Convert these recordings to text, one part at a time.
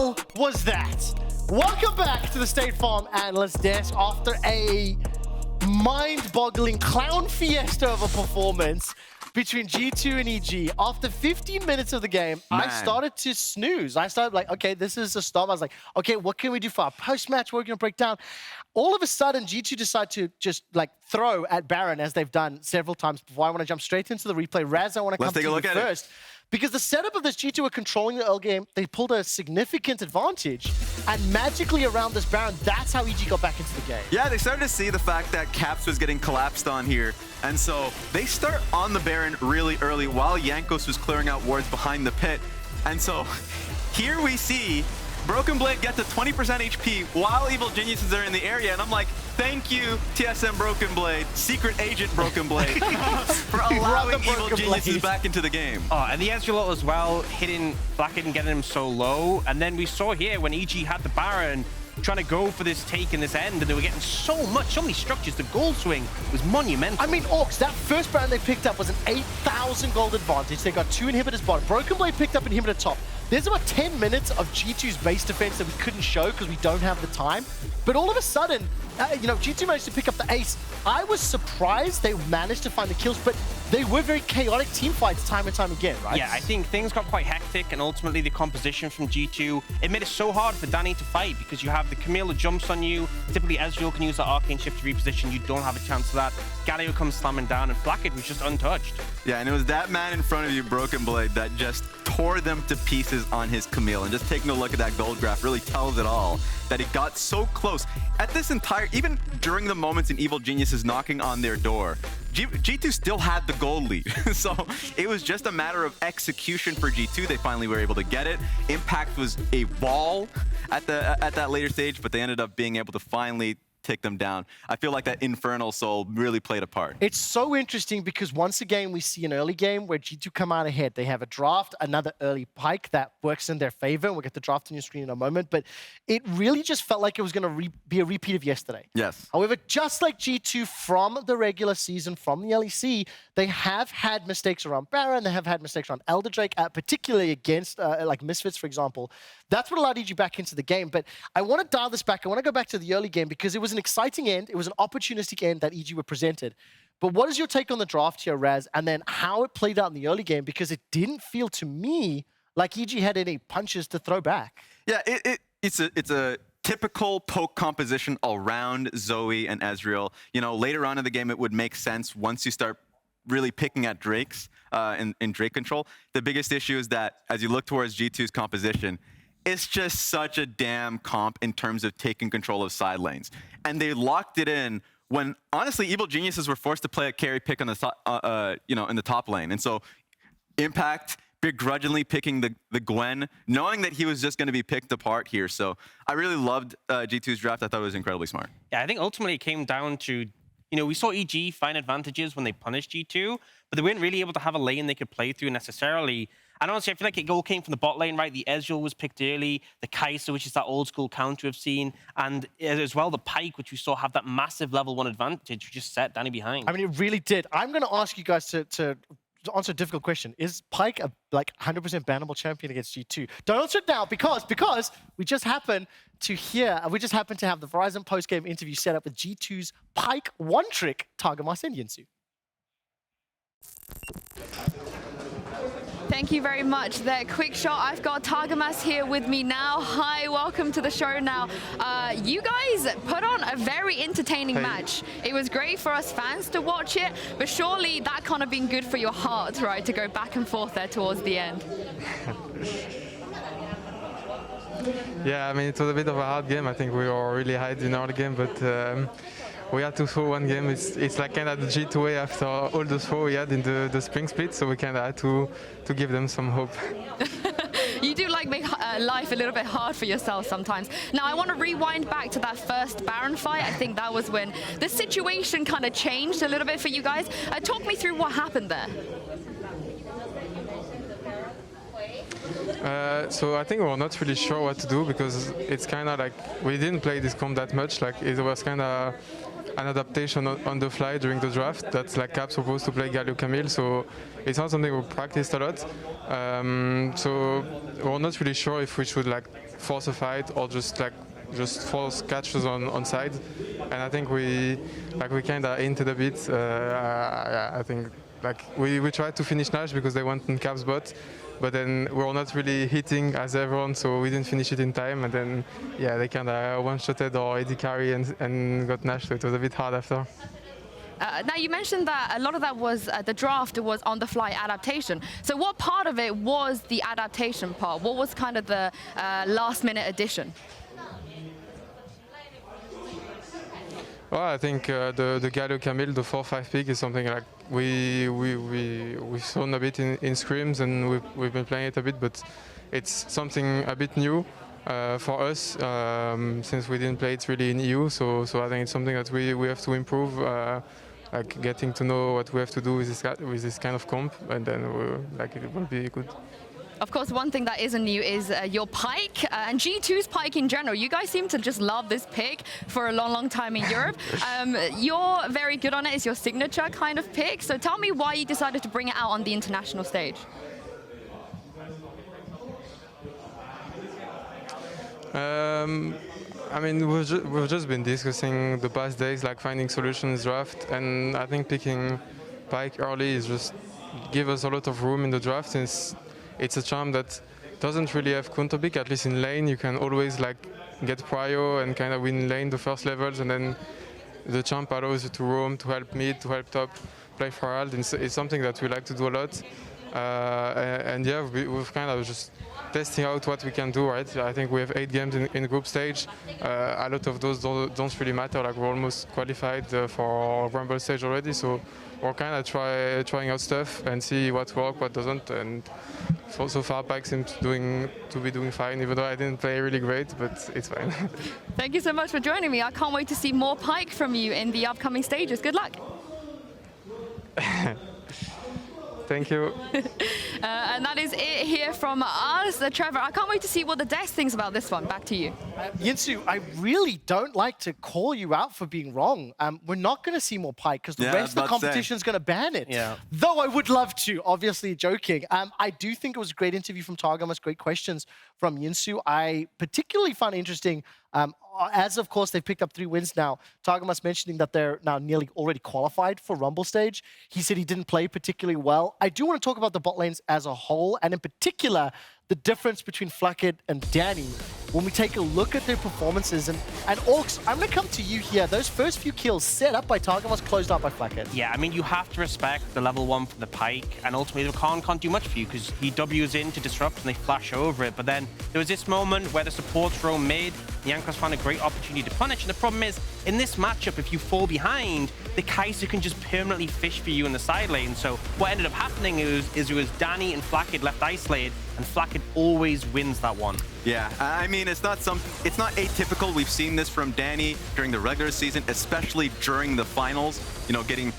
hell was that? Welcome back to the State Farm Analyst Desk after a mind-boggling clown fiesta of a performance between G2 and EG. After 15 minutes of the game, I started to snooze. I started like, okay, this is a stop. I was like, okay, what can we do for our post-match? What are we going to break down? All of a sudden, G2 decide to just like throw at Baron as they've done several times before. I want to jump straight into the replay. Raz, I want to come to you first. Because the setup of this, G2 were controlling the early game. They pulled a significant advantage. And magically around this Baron, that's how EG got back into the game. Yeah, they started to see the fact that Caps was getting collapsed on here. And so they start on the Baron really early while Jankos was clearing out wards behind the pit. And so here we see Broken Blade get to 20% HP while Evil Geniuses are in the area. And I'm like, thank you, TSM Broken Blade, Secret Agent Broken Blade, for allowing Evil Geniuses back into the game. Oh, and the Ezreal as well, hitting FLICKR and getting him so low. And then we saw here when EG had the Baron, trying to go for this take in this end, and they were getting so many structures. The gold swing was monumental. I mean, Aux, that first Baron they picked up was an 8,000 gold advantage. They got 2 inhibitors bottom. Broken Blade picked up an inhibitor top. There's about 10 minutes of G2's base defense that we couldn't show because we don't have the time. But all of a sudden, G2 managed to pick up the ace. I was surprised they managed to find the kills, but they were very chaotic team fights time and time again, right? Yeah, I think things got quite hectic, and ultimately the composition from G2, it made it so hard for Danny to fight because you have the Camille that jumps on you. Typically, Ezreal can use that Arcane Shift to reposition. You don't have a chance for that. Galio comes slamming down, and FLICKR was just untouched. Yeah, and it was that man in front of you, Broken Blade, that just tore them to pieces on his Camille. And just taking a look at that gold graph really tells it all, that it got so close. At this entire, even during the moments in Evil Geniuses knocking on their door, G2 still had the gold lead. So it was just a matter of execution for G2. They finally were able to get it. Impact was a wall at that later stage, but they ended up being able to finally take them down. I feel like that Infernal Soul really played a part. It's so interesting because once again, we see an early game where G2 come out ahead. They have a draft, another early pike that works in their favor. We'll get the draft on your screen in a moment, but it really just felt like it was going to be a repeat of yesterday. Yes. However, just like G2 from the regular season, from the LEC, they have had mistakes around Baron, they have had mistakes around Elder Drake, particularly against like Misfits, for example. That's what allowed EG back into the game. But I want to dial this back. I want to go back to the early game because it was an exciting end. It was an opportunistic end that EG were presented. But what is your take on the draft here, Raz, and then how it played out in the early game? Because it didn't feel to me like EG had any punches to throw back. Yeah, it's a typical poke composition around Zoe and Ezreal. You know, later on in the game, it would make sense once you start really picking at Drakes in Drake control. The biggest issue is that as you look towards G2's composition, it's just such a damn comp in terms of taking control of side lanes. And they locked it in when, honestly, Evil Geniuses were forced to play a carry pick on the in the top lane. And so Impact begrudgingly picking the Gwen, knowing that he was just going to be picked apart here. So I really loved G2's draft. I thought it was incredibly smart. Yeah, I think ultimately it came down to, we saw EG find advantages when they punished G2, but they weren't really able to have a lane they could play through necessarily. And honestly, I feel like it all came from the bot lane, right? The Ezreal was picked early, the Kai'Sa, which is that old school counter we've seen, and as well the Pyke, which we saw have that massive level 1 advantage, which just set Danny behind. I mean, it really did. I'm going to ask you guys to answer a difficult question. Is Pyke a 100% bannable champion against G2? Don't answer it now because we just happen to have the Verizon post-game interview set up with G2's Pyke one-trick Targamas and Yinsu. Thank you very much there, Quickshot. I've got Targamas here with me now. Hi, welcome to the show now. You guys put on a very entertaining match. It was great for us fans to watch it, but surely that can't have been good for your heart, right, to go back and forth there towards the end. Yeah, I mean, it was a bit of a hard game. I think we were really high in our game, but we had to throw one game. It's like kind of the G2 way after all the throw we had in the spring split, so we kind of had to give them some hope. You do make life a little bit hard for yourself sometimes. Now, I want to rewind back to that first Baron fight. I think that was when the situation kind of changed a little bit for you guys. Talk me through what happened there. So I think we're not really sure what to do because it's kind of like we didn't play this comp that much. Like it was kind of an adaptation on the fly during the draft. That's like Cap supposed to play Galio Camille, so it's not something we practiced a lot. So we're not really sure if we should like force a fight or just force catches on side. And I think we kind of hinted a bit. I think like we tried to finish Nash because they went in Cap's bot. But then we were not really hitting as everyone, so we didn't finish it in time. And then, yeah, they kind of one-shotted our AD carry and got Nash, so it was a bit hard after. Now, you mentioned that a lot of that was, the draft was on-the-fly adaptation. So what part of it was the adaptation part? What was kind of the last-minute addition? Well, I think the Galio Camille, the 4-5 pick is something like we've shown a bit in scrims and we've been playing it a bit, but it's something a bit new for us since we didn't play it really in EU. So I think it's something that we have to improve, like getting to know what we have to do with this kind of comp, and then it will be good. Of course, one thing that isn't new is your Pyke, and G2's Pyke in general. You guys seem to just love this pick for a long, long time in Europe. You're very good on it. It's your signature kind of pick. So tell me why you decided to bring it out on the international stage. I mean, we've just been discussing the past days, like finding solutions draft, and I think picking Pyke early is just give us a lot of room in the draft since it's a champ that doesn't really have counter pick, at least in lane. You can always like get prio and kind of win lane the first levels, and then the champ allows you to roam, to help mid, to help top, play for Herald. It's something that we like to do a lot. And yeah, we've kind of just testing out what we can do, right? I think we have 8 games in group stage. A lot of those don't really matter. Like we're almost qualified for Rumble stage already, so we're kind of trying out stuff and see what works, what doesn't. And so far, Pyke seems to be doing fine, even though I didn't play really great, but it's fine. Thank you so much for joining me. I can't wait to see more Pyke from you in the upcoming stages. Good luck. Thank you. And that is it here from us. Trevor, I can't wait to see what the desk thinks about this one. Back to you. Yinsu, I really don't like to call you out for being wrong. We're not going to see more Pyke because the rest of the competition is going to ban it. Yeah. Though I would love to, obviously joking. I do think it was a great interview from Targamas, great questions from Yinsu. I particularly found it interesting, as of course they've picked up 3 wins now, Targamas mentioning that they're now nearly already qualified for Rumble stage. He said he didn't play particularly well. I do want to talk about the bot lanes as a whole, and in particular, the difference between FLICKR and Danny when we take a look at their performances. And Aux, I'm going to come to you here. Those first few kills set up by Targamas, closed out by FLICKR. Yeah, I mean, you have to respect the level 1 from the Pyke, and ultimately the Khan can't do much for you because he W's in to disrupt and they flash over it. But then there was this moment where the supports roam mid, Jankos found a great opportunity to punish, and the problem is, in this matchup, if you fall behind, the Kai'Sa can just permanently fish for you in the side lane. So what ended up happening is it was Danny and FLICKR left isolated, and FLICKR always wins that one. Yeah, I mean, it's not atypical. We've seen this from Danny during the regular season, especially during the finals, you know, getting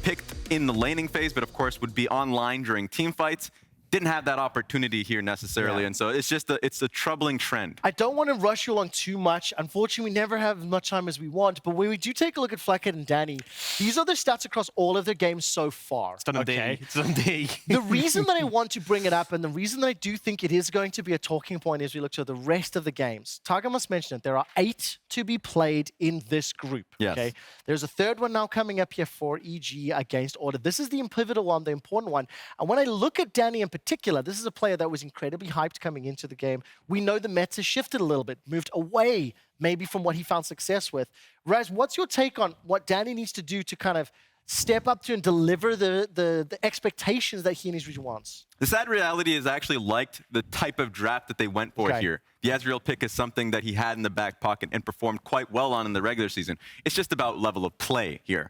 picked in the laning phase, but of course would be online during team fights. Didn't have that opportunity here necessarily, and so it's a troubling trend. I don't want to rush you along too much. Unfortunately, we never have as much time as we want, but when we do take a look at FLICKR and Danny, these are the stats across all of their games so far. It's done a day. It's done a day. The reason that I want to bring it up, and the reason that I do think it is going to be a talking point as we look to the rest of the games, Targamas mentioned it, there are 8 to be played in this group. Yes. Okay, there's a 3rd one now coming up here for EG against ORD. This is the pivotal one, the important one. And when I look at Danny in particular, this is a player that was incredibly hyped coming into the game. We know the meta shifted a little bit, moved away maybe from what he found success with. Raz, what's your take on what Danny needs to do to kind of step up to and deliver the expectations that he and his region wants? The sad reality is I actually liked the type of draft that they went for here. The Ezreal pick is something that he had in the back pocket and performed quite well on in the regular season. It's just about level of play here.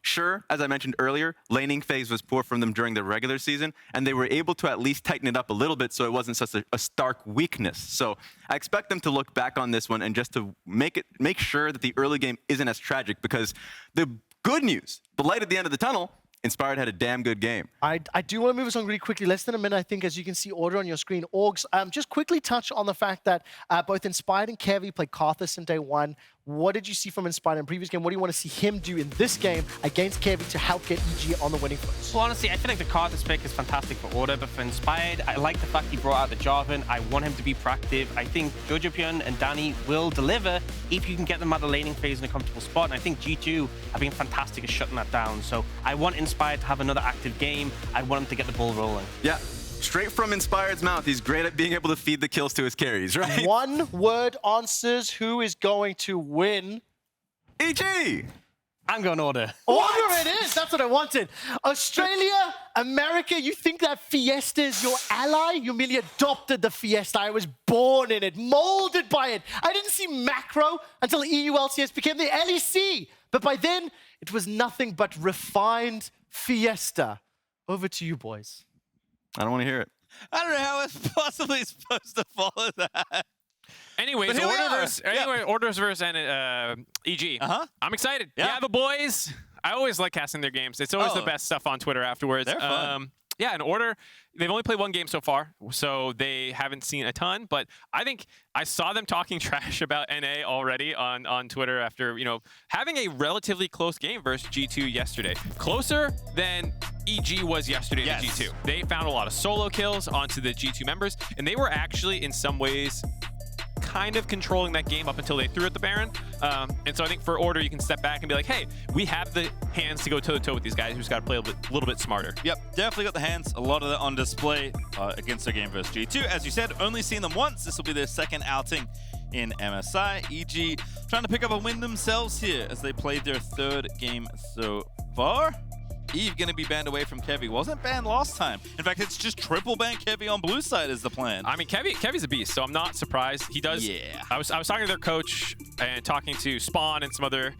Sure, as I mentioned earlier, laning phase was poor from them during the regular season, and they were able to at least tighten it up a little bit so it wasn't such a stark weakness. So I expect them to look back on this one and just to make sure that the early game isn't as tragic, because the good news, the light at the end of the tunnel, Inspired had a damn good game. I do want to move us on really quickly. Less than a minute, I think, as you can see order on your screen. Augs, just quickly touch on the fact that both Inspired and Kevy played Karthus in day one. What did you see from Inspired in the previous game? What do you want to see him do in this game against Kevy to help get EG on the winning foot? Well, honestly, I feel like the Karthus pick is fantastic for order, but for Inspired, I like the fact he brought out the jojopyun. I want him to be proactive. I think jojopyun and Danny will deliver if you can get them out of the laning phase in a comfortable spot, and I think G2 have been fantastic at shutting that down. So I want Inspired to have another active game. I want him to get the ball rolling. Yeah. Straight from Inspired's mouth, he's great at being able to feed the kills to his carries, right? One word answers who is going to win. EG! I'm going order. Order it is! That's what I wanted. Australia, America, you think that Fiesta is your ally? You merely adopted the Fiesta. I was born in it, molded by it. I didn't see macro until EU LCS became the LEC. But by then, it was nothing but refined Fiesta. Over to you, boys. I don't want to hear it. I don't know how it's possibly supposed to follow that. Anyways, Orders versus EG. I'm excited. Yeah, the boys. I always like casting their games. It's always the best stuff on Twitter afterwards. They're fun. Yeah, in Order, they've only played one game so far, so they haven't seen a ton. But I think I saw them talking trash about NA already on Twitter after, you know, having a relatively close game versus G2 yesterday. Closer than EG was yesterday to G2. They found a lot of solo kills onto the G2 members, and they were actually, in some ways, kind of controlling that game up until they threw at the Baron. And so I think for Order, you can step back and be like, hey, we have the hands to go toe-to-toe with these guys. We just got to play a little bit smarter. Yep, definitely got the hands. A lot of that on display against their game versus G2. As you said, only seen them once. This will be their second outing in MSI. EG trying to pick up a win themselves here as they played their third game so far. Eve going to be banned away from Kevy. Wasn't banned last time. In fact, it's just triple ban Kevy on blue side is the plan. I mean, Kevy's a beast, so I'm not surprised. He does. Yeah. I was talking to their coach and talking to Spawn and some other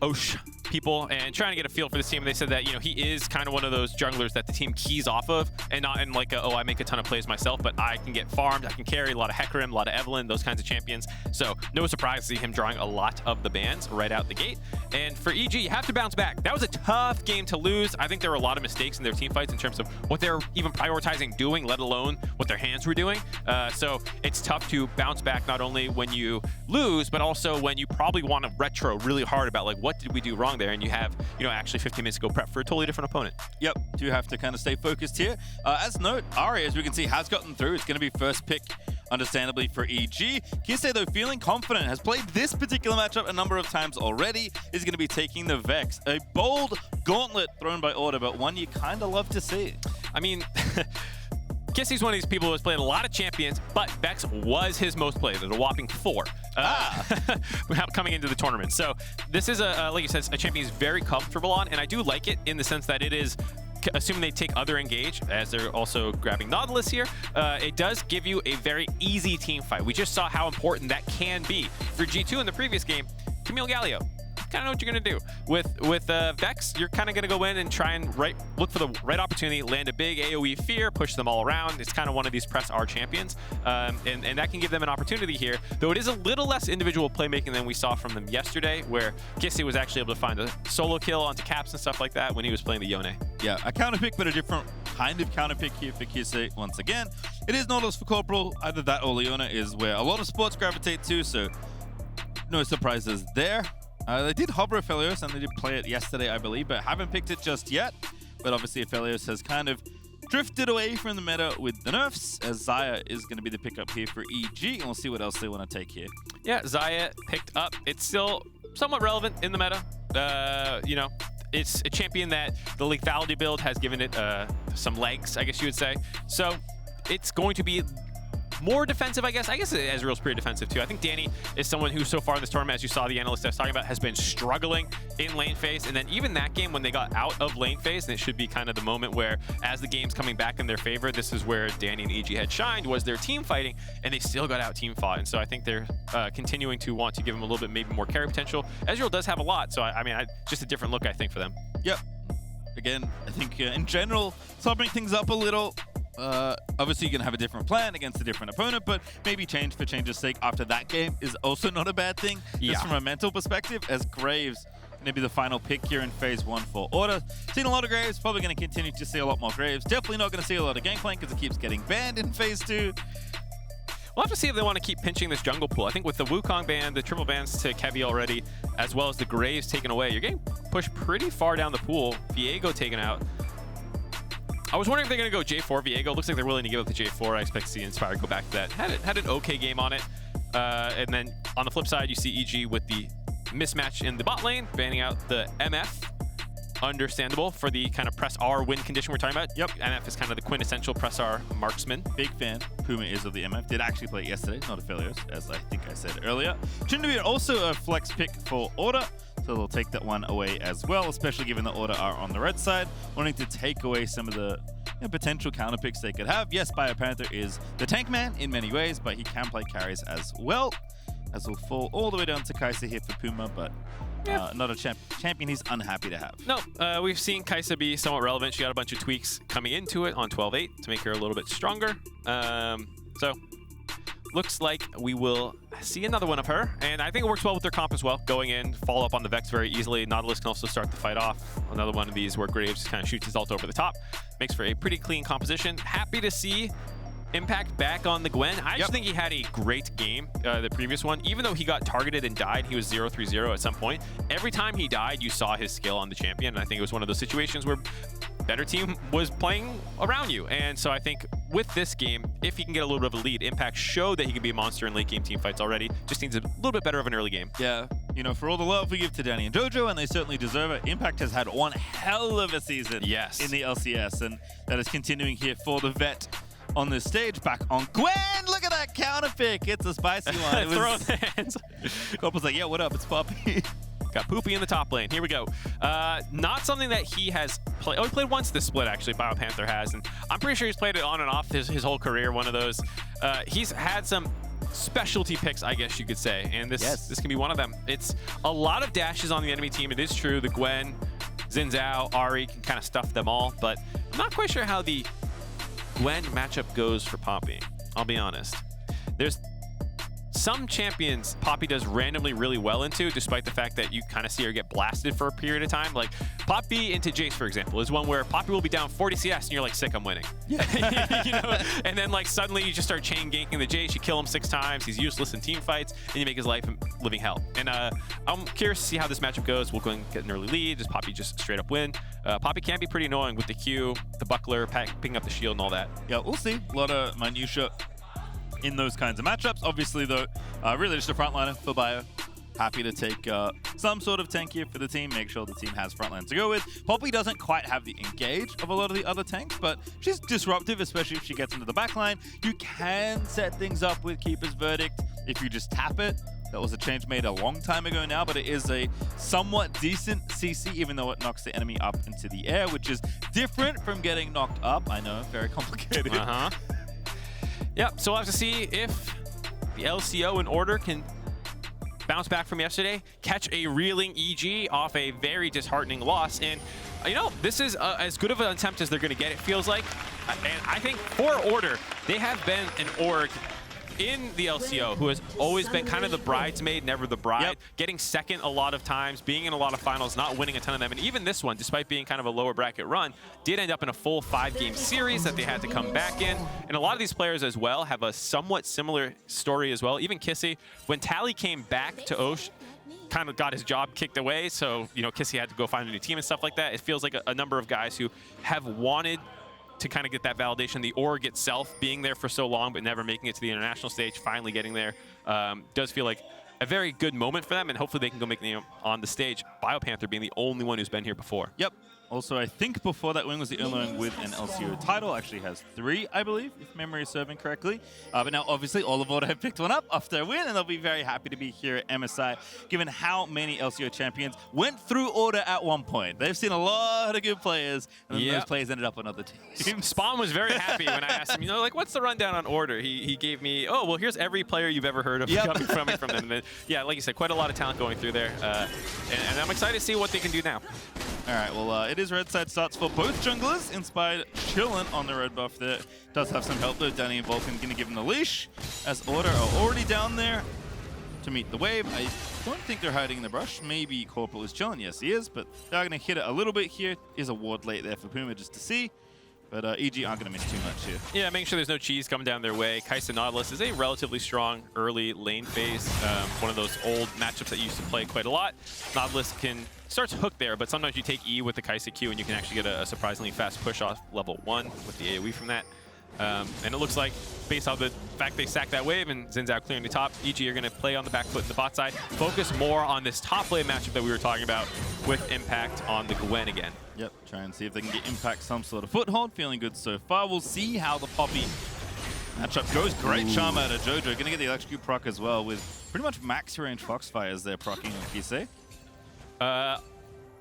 Osh people and trying to get a feel for this team. And they said that, you know, he is kind of one of those junglers that the team keys off of, and not in like I make a ton of plays myself, but I can get farmed, I can carry a lot of Hecarim, a lot of Evelyn, those kinds of champions. So no surprise to see him drawing a lot of the bans right out the gate. And for EG, you have to bounce back. That was a tough game to lose. I think there were a lot of mistakes in their team fights in terms of what they're even prioritizing doing, let alone what their hands were doing. So it's tough to bounce back not only when you lose, but also when you probably want to retro really hard about like, what did we do wrong there? And you have, you know, actually 15 minutes to go prep for a totally different opponent. Yep, do have to kind of stay focused here. As note, Ahri, as we can see, has gotten through. It's going to be first pick, understandably, for EG. Kisee, though, feeling confident, has played this particular matchup a number of times already, is going to be taking the Vex. A bold gauntlet thrown by Order, but one you kind of love to see. I mean, Kisee's one of these people who has played a lot of champions, but Vex was his most played at a whopping 4 coming into the tournament. So this is, like you said, a champion he's very comfortable on, and I do like it in the sense that it is, assuming they take other engage, as they're also grabbing Nautilus here, it does give you a very easy team fight. We just saw how important that can be. For G2 in the previous game, Camille Galio, kind of know what you're going to do. With Vex, you're kind of going to go in and try and look for the right opportunity, land a big AoE fear, push them all around. It's kind of one of these press R champions, and that can give them an opportunity here, though it is a little less individual playmaking than we saw from them yesterday, where Kisee was actually able to find a solo kill onto caps and stuff like that when he was playing the Yone. Yeah, a counter pick, but a different kind of counter pick here for Kisee once again. It is Nautilus for Corporal. Either that or Leona is where a lot of sports gravitate to, so no surprises there. They did hover Aphelios, and they did play it yesterday, I believe, but haven't picked it just yet. But obviously, Aphelios has kind of drifted away from the meta with the nerfs, as Xayah is going to be the pickup here for EG, and we'll see what else they want to take here. Yeah, Xayah picked up. It's still somewhat relevant in the meta. You know, it's a champion that the lethality build has given it some legs, I guess you would say. So it's going to be more defensive, I guess. I guess Ezreal's pretty defensive too. I think Danny is someone who so far in this tournament, as you saw the analyst I was talking about, has been struggling in lane phase. And then even that game when they got out of lane phase, and it should be kind of the moment where, as the game's coming back in their favor, this is where Danny and EG had shined, was their team fighting, and they still got out team fought. And so I think they're continuing to want to give him a little bit maybe more carry potential. Ezreal does have a lot, so I mean, just a different look, I think, for them. Yep. Again, I think in general, softening things up a little. Obviously, you're going to have a different plan against a different opponent, but maybe change for change's sake after that game is also not a bad thing. Yeah. Just from a mental perspective, as Graves going to be the final pick here in Phase 1 for Order. Seen a lot of Graves, probably going to continue to see a lot more Graves. Definitely not going to see a lot of Gangplank because it keeps getting banned in Phase 2. We'll have to see if they want to keep pinching this jungle pool. I think with the Wukong ban, the triple bans to Kevy already, as well as the Graves taken away, you're getting pushed pretty far down the pool. Viego taken out. I was wondering if they're going to go J4 Viego. Looks like they're willing to give up the J4. I expect to see Inspire go back to that. Had an okay game on it. And then on the flip side, you see EG with the mismatch in the bot lane, banning out the MF. Understandable for the kind of press R win condition we're talking about. Yep, MF is kind of the quintessential press R marksman. Big fan. Puma is of the MF. Did actually play it yesterday, not affiliates, as I think I said earlier. Trinity also a flex pick for Order, so they'll take that one away as well, especially given the Order are on the red side, wanting to take away some of the potential counter picks they could have. Yes, BioPanther is the tank man in many ways, but he can play carries as well, as will fall all the way down to Kai'Sa here for Puma, but not a champion he's unhappy to have. No, we've seen Kai'Sa be somewhat relevant. She got a bunch of tweaks coming into it on 12.8 to make her a little bit stronger. So looks like we will see another one of her, and I think it works well with their comp as well. Going in, follow up on the Vex very easily. Nautilus can also start the fight off. Another one of these where Graves kind of shoots his ult over the top. Makes for a pretty clean composition. Happy to see Impact back on the Gwen. I just think he had a great game, the previous one. Even though he got targeted and died, he was 0-3-0 at some point. Every time he died, you saw his skill on the champion. And I think it was one of those situations where better team was playing around you. And so I think with this game, if he can get a little bit of a lead, Impact showed that he can be a monster in late game team fights already. Just needs a little bit better of an early game. Yeah, you know, for all the love we give to Danny and Jojo, and they certainly deserve it, Impact has had one hell of a season in the LCS, and that is continuing here for the vet on this stage. Back on Gwen. Look at that counter pick. It's a spicy one. It was Throw the hands. Corporal's like, yeah, what up? It's Poppy. Got Poopy in the top lane. Here we go. Not something that he has played. Oh, he played once this split, actually. BioPanther has. And I'm pretty sure he's played it on and off his whole career. One of those. He's had some specialty picks, I guess you could say. And this can be one of them. It's a lot of dashes on the enemy team. It is true. The Gwen, Zhao, Ahri can kind of stuff them all. But I'm not quite sure how the Gwen matchup goes for Poppy. I'll be honest. There's some champions Poppy does randomly really well into, despite the fact that you kind of see her get blasted for a period of time. Like Poppy into Jace, for example, is one where Poppy will be down 40 CS and you're like, sick, I'm winning. Yeah. You know? And then like suddenly you just start chain ganking the Jace, you kill him 6 times, he's useless in team fights, and you make his life living hell. And I'm curious to see how this matchup goes. We'll go and get an early lead. Does Poppy just straight up win? Poppy can be pretty annoying with the Q, the buckler, picking up the shield and all that. Yeah, we'll see. A lot of minutia in those kinds of matchups. Obviously, though, really just a frontliner for Bio. Happy to take some sort of tank here for the team, make sure the team has frontline to go with. Poppy doesn't quite have the engage of a lot of the other tanks, but she's disruptive, especially if she gets into the backline. You can set things up with Keeper's Verdict if you just tap it. That was a change made a long time ago now, but it is a somewhat decent CC, even though it knocks the enemy up into the air, which is different from getting knocked up. I know, very complicated. Yep, so we'll have to see if the LCO in Order can bounce back from yesterday, catch a reeling EG off a very disheartening loss. And, you know, this is as good of an attempt as they're going to get, it feels like. And I think for Order, they have been an org in the LCO who has always been kind of the bridesmaid, never the bride, getting second a lot of times, being in a lot of finals, not winning a ton of them. And even this one, despite being kind of a lower bracket run, did end up in a full 5-game series that they had to come back in. And a lot of these players as well have a somewhat similar story as well. Even Kisee, when Tally came back to Osh, kind of got his job kicked away. So, you know, Kisee had to go find a new team and stuff like that. It feels like a number of guys who have wanted to kind of get that validation. The org itself being there for so long, but never making it to the international stage, finally getting there, does feel like a very good moment for them, and hopefully they can go make the name on the stage. BioPanther being the only one who's been here before. Yep. Also, I think before that win was the only one with an LCO title. Actually has 3, I believe, if memory is serving correctly. But now, obviously, all of Order have picked one up after a win, and they'll be very happy to be here at MSI, given how many LCO champions went through Order at one point. They've seen a lot of good players, and then those players ended up on other teams. Spawn was very happy when I asked him, you know, like, what's the rundown on Order? He gave me, oh, well, here's every player you've ever heard of coming from them. And yeah, like you said, quite a lot of talent going through there. And I'm excited to see what they can do now. All right, well, it is red side starts for both junglers. Inspired chilling on the red buff there. Does have some help though. Danny and Vulcan going to give him the leash, as Order are already down there to meet the wave. I don't think they're hiding in the brush. Maybe Corporal is chilling. Yes, he is, but they're going to hit it a little bit here. Is a ward late there for Puma just to see. But EG aren't going to miss too much here. Yeah, making sure there's no cheese coming down their way. Kai'Sa Nautilus is a relatively strong early lane phase. One of those old matchups that you used to play quite a lot. Nautilus can start to hook there, but sometimes you take E with the Kai'Sa Q and you can actually get a surprisingly fast push off level 1 with the AoE from that. And it looks like, based on the fact they sacked that wave and Zhao clearing the top, EG are going to play on the back foot in the bot side. Focus more on this top lane matchup that we were talking about with Impact on the Gwen again. Yep, try and see if they can get Impact some sort of foothold. Feeling good so far. We'll see how the Poppy matchup goes. Great charm out of Jojo. Going to get the Electrocute proc as well with pretty much max range Foxfires there procking on Kisee.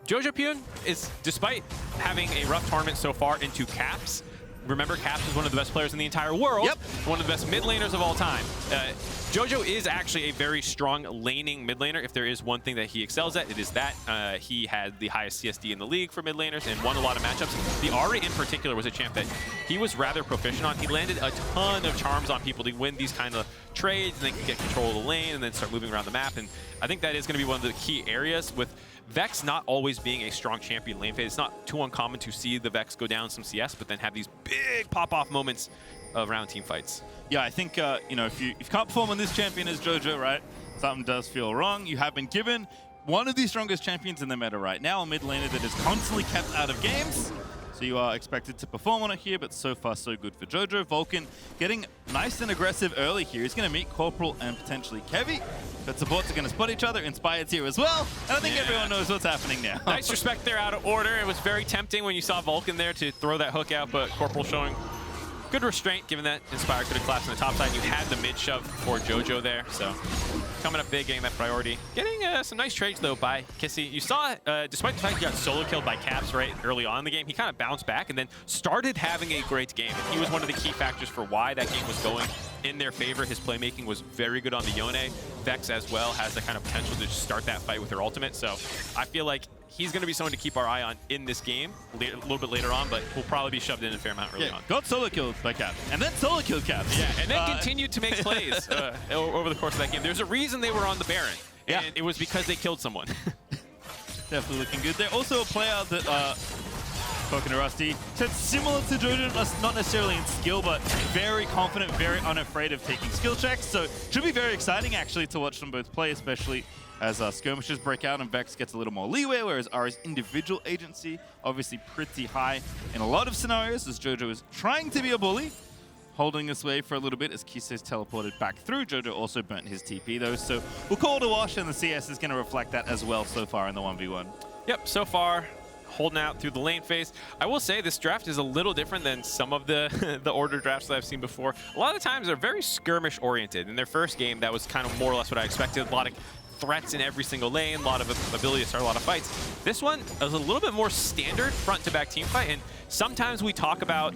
jojopyun is, despite having a rough tournament so far into Caps, remember, Caps is one of the best players in the entire world. Yep. One of the best mid laners of all time. Jojo is actually a very strong laning mid laner. If there is one thing that he excels at, it is that. He had the highest CSD in the league for mid laners and won a lot of matchups. The Ahri in particular was a champ that he was rather proficient on. He landed a ton of charms on people to win these kind of trades, and they can get control of the lane and then start moving around the map. And I think that is going to be one of the key areas with Vex not always being a strong champion lane phase. It's not too uncommon to see the Vex go down some CS, but then have these big pop-off moments around team fights. Yeah, I think, you know, if you can't perform on this champion as Jojo, right, something does feel wrong. You have been given one of the strongest champions in the meta right now, a mid laner that is constantly kept out of games. So you are expected to perform on it here, but so far so good for Jojo. Vulcan getting nice and aggressive early here. He's going to meet Corporal and potentially Kevy. But supports are going to spot each other. Inspired's here as well. And I think everyone knows what's happening now. Nice respect there out of order. It was very tempting when you saw Vulcan there to throw that hook out, but Corporal showing good restraint, given that Inspired could have collapsed on the top side. You had the mid shove for Jojo there, so coming up big, getting that priority. Getting some nice trades, though, by Kisee. You saw, despite the fact he got solo killed by Caps right early on in the game, he kind of bounced back and then started having a great game. And he was one of the key factors for why that game was going in their favor. His playmaking was very good on the Yone. Vex as well has the kind of potential to just start that fight with her ultimate. So I feel like he's going to be someone to keep our eye on in this game a little bit later on, but will probably be shoved in a fair amount early on. Got solo killed by Caps, and then solo killed Caps. Yeah, and then continued to make plays over the course of that game. There's a reason they were on the Baron, and it was because they killed someone. Definitely looking good. They're also a player that, talking to Rusty, said similar to Jojo, not necessarily in skill, but very confident, very unafraid of taking skill checks. So should be very exciting, actually, to watch them both play, especially as skirmishes break out and Vex gets a little more leeway, whereas Ahri's individual agency obviously pretty high in a lot of scenarios, as Jojo is trying to be a bully, holding this way for a little bit as Kisee's teleported back through. Jojo also burnt his TP though, so we'll call it a wash, and the CS is going to reflect that as well so far in the 1v1. Yep, so far holding out through the lane phase. I will say this draft is a little different than some of the the order drafts that I've seen before. A lot of times they're very skirmish oriented. In their first game, that was kind of more or less what I expected. A lot of threats in every single lane, a lot of ability to start a lot of fights. This one is a little bit more standard front-to-back team fight, and sometimes we talk about